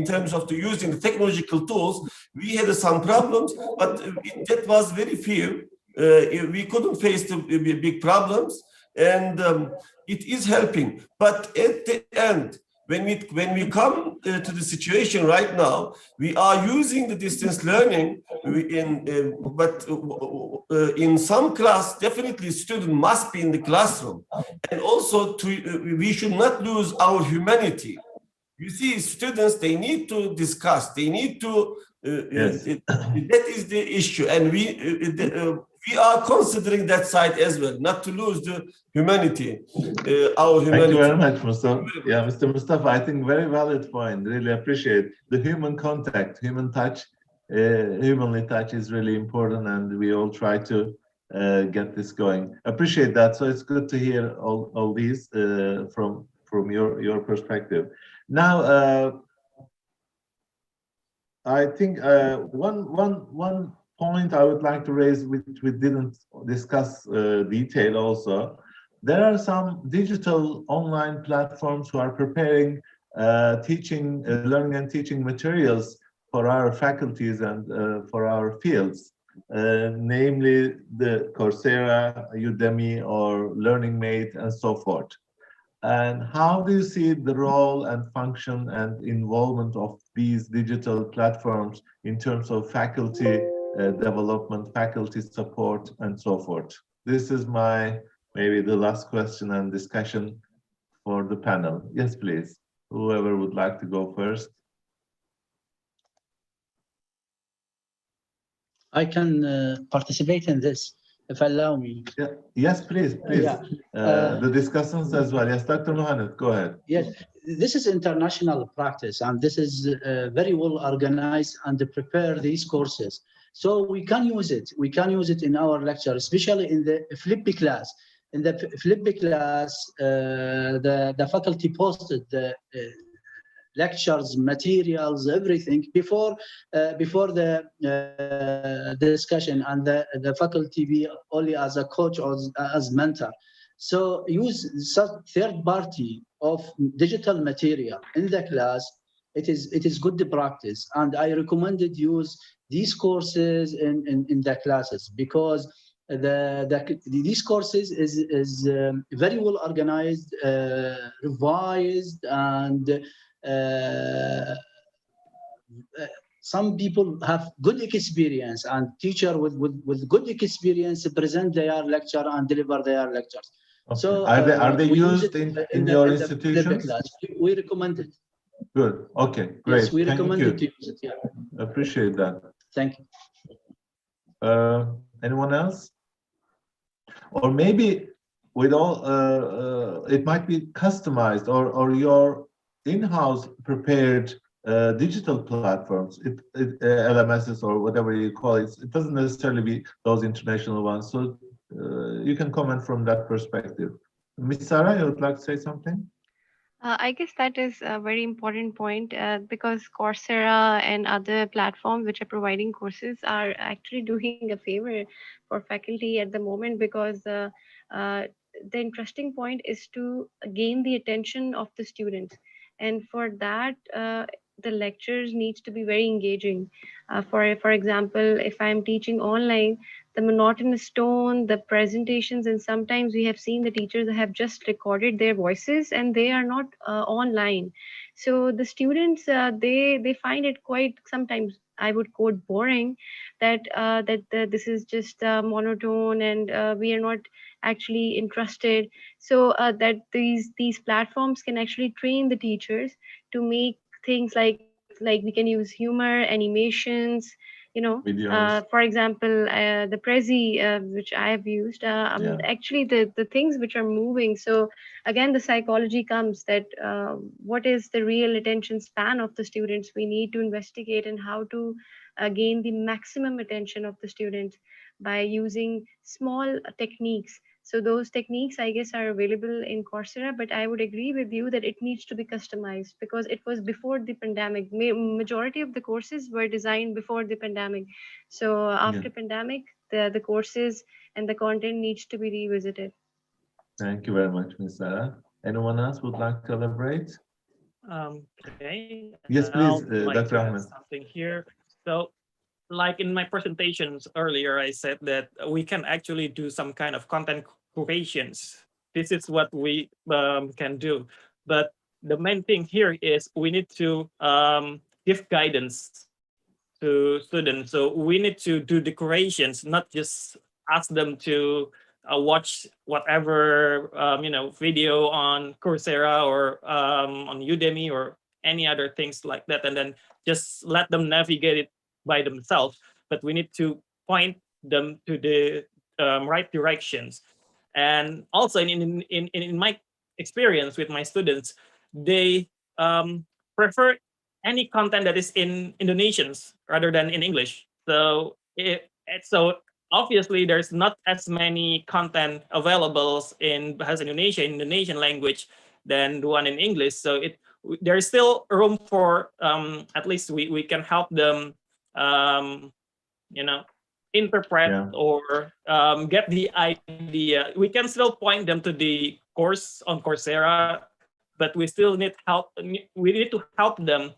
Speaker 8: terms of the using the technological tools, we had some problems, but that was very few. We couldn't face the big problems, and it is helping. But at the end, when we come to the situation right now, we are using the distance learning but in some class, definitely student must be in the classroom. And also we should not lose our humanity. You see, students, they need to discuss, they need to, that is the issue. And we are considering that side as well, not to lose the humanity, our humanity.
Speaker 2: Thank you very much, Mustafa. Yeah, Mr. Mustafa, I think very valid point. Really appreciate the human contact, human touch, humanly touch is really important, and we all try to get this going. Appreciate that. So it's good to hear all these from your perspective. Now, I think one point I would like to raise, which we didn't discuss detail also. There are some digital online platforms who are preparing learning and teaching materials for our faculties and for our fields, namely the Coursera, Udemy, or Learning Mate, and so forth. And how do you see the role and function and involvement of these digital platforms in terms of faculty development, faculty support, and so forth? This is maybe the last question and discussion for the panel. Yes, please. Whoever would like to go first.
Speaker 7: I can participate in this, if allow me.
Speaker 2: Yeah. Yes, please.
Speaker 7: Yeah.
Speaker 2: The discussions as well. Yes, Dr. Mohamed, go ahead.
Speaker 7: Yes, this is international practice, and this is very well organized and prepare these courses. So we can use it. We can use it in our lecture, especially in the flippy class. In the flippy class, the faculty posted the lectures, materials, everything before the discussion, and the faculty be only as a coach or as mentor. So use some third party of digital material in the class. It is good practice, and I recommended use these courses in the classes, because these courses is very well organized, revised, and some people have good experience, and teacher with good experience present their lecture and deliver their lectures.
Speaker 2: Okay.
Speaker 7: So
Speaker 2: are they used in your institutions?
Speaker 7: We recommend it.
Speaker 2: Good. Okay. Great.
Speaker 7: Yes, we recommend it to use it. Yeah.
Speaker 2: Appreciate that.
Speaker 7: Thank you.
Speaker 2: Anyone else? Or maybe with all, it might be customized, or your in-house prepared digital platforms, LMSs or whatever you call it. It doesn't necessarily be those international ones. So you can comment from that perspective. Ms. Sarah, you would like to say something?
Speaker 5: I guess that is a very important point, because Coursera and other platforms which are providing courses are actually doing a favor for faculty at the moment, because the interesting point is to gain the attention of the students. And for that, the lectures needs to be very engaging. For example, if I'm teaching online, the monotonous tone, the presentations, and sometimes we have seen the teachers have just recorded their voices and they are not online. So the students, they find it quite, sometimes I would quote, boring, that this is just monotone, and we are not actually interested. So that these platforms can actually train the teachers to make things like we can use humor, animations, for example, the Prezi, which I have used, actually the things which are moving. So again, the psychology comes that what is the real attention span of the students? We need to investigate and how to gain the maximum attention of the students by using small techniques. So those techniques, I guess, are available in Coursera, but I would agree with you that it needs to be customized, because it was before the pandemic. Majority of the courses were designed before the pandemic. So after pandemic, the courses and the content needs to be revisited.
Speaker 2: Thank you very much, Ms. Sarah. Anyone else would like to elaborate?
Speaker 4: Okay,
Speaker 2: Yes, please,
Speaker 4: I'd like
Speaker 2: Dr.
Speaker 4: to add
Speaker 2: Ahmed.
Speaker 4: something here. So, like in my presentations earlier, I said that we can actually do some kind of content curations. This is what we can do. But the main thing here is we need to give guidance to students. So we need to do the curations, not just ask them to watch whatever video on Coursera or on Udemy or any other things like that, and then just let them navigate it by themselves. But we need to point them to the right directions. And also in my experience with my students, they prefer any content that is in Indonesians rather than in English. So so obviously there's not as many content available in Bahasa Indonesia, in Indonesian language, than the one in English. So there's still room for at least we can help them interpret or get the idea. We can still point them to the course on Coursera, but we still need help. We need to help them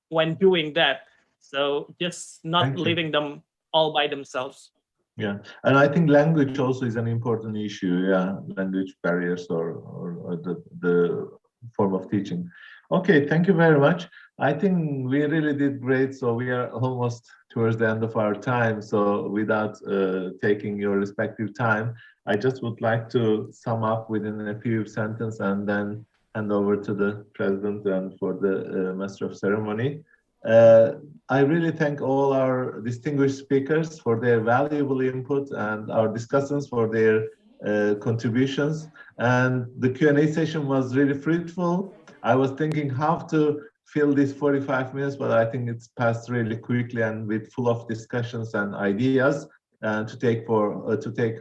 Speaker 4: when doing that. So just not leaving them all by themselves.
Speaker 2: Yeah, and I think language also is an important issue. Yeah, language barriers or the form of teaching. Okay, thank you very much. I think we really did great. So we are almost towards the end of our time. So without taking your respective time, I just would like to sum up within a few sentences and then hand over to the president and for the master of ceremony. I really thank all our distinguished speakers for their valuable input and our discussants for their contributions. And the Q&A session was really fruitful. I was thinking how to fill these 45 minutes, but I think it's passed really quickly and with full of discussions and ideas to take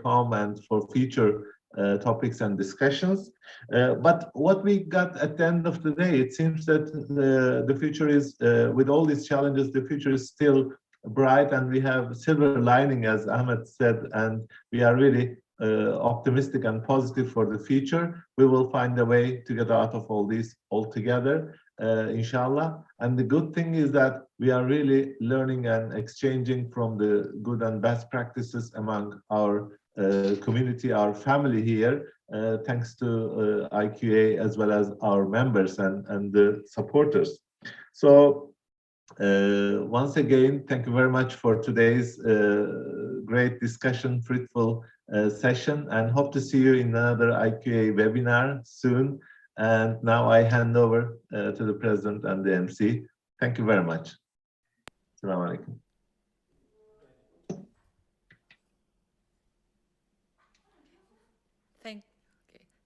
Speaker 2: home and for future topics and discussions. But what we got at the end of the day, it seems that the future is, with all these challenges, the future is still bright and we have silver lining, as Ahmed said, and we are really optimistic and positive for the future. We will find a way to get out of all this altogether, inshallah. And the good thing is that we are really learning and exchanging from the good and best practices among our community, our family here, thanks to IQA as well as our members and the supporters. So once again, thank you very much for today's great discussion, fruitful session, and hope to see you in another IQA webinar soon. And now I hand over to the president and the MC. Thank you very much. Assalamu alaikum.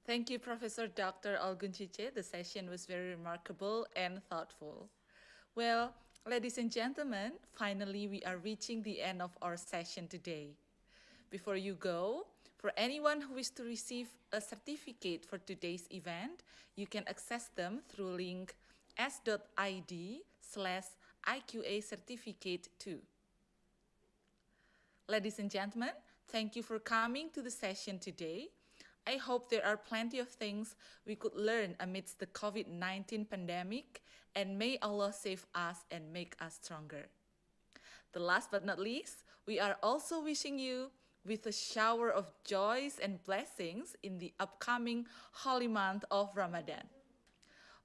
Speaker 1: Thank you, Professor Dr. Olgun Cice. The session was very remarkable and thoughtful. Well, ladies and gentlemen, finally we are reaching the end of our session today. Before you go, for anyone who wishes to receive a certificate for today's event, you can access them through link s.id/IQA certificate 2. Ladies and gentlemen, thank you for coming to the session today. I hope there are plenty of things we could learn amidst the COVID-19 pandemic, and may Allah save us and make us stronger. The last but not least, we are also wishing you with a shower of joys and blessings in the upcoming holy month of Ramadan.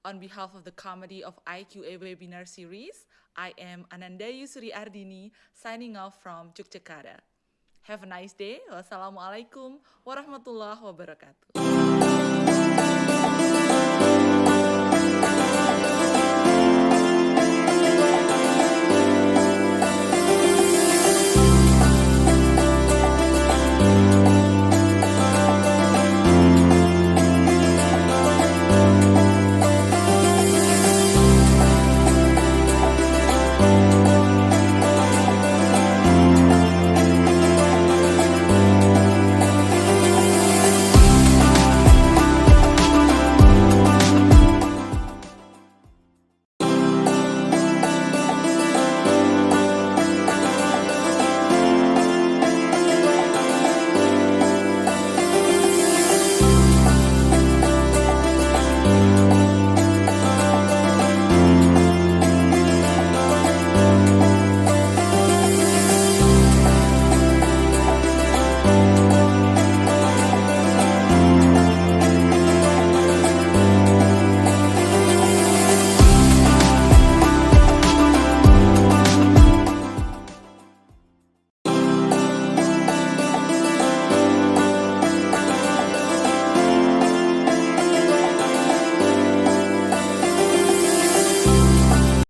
Speaker 1: On behalf of the Committee of IQA Webinar Series, I am Ananda Yusri Ardini, signing off from Yogyakarta. Have a nice day. Wassalamualaikum warahmatullahi wabarakatuh.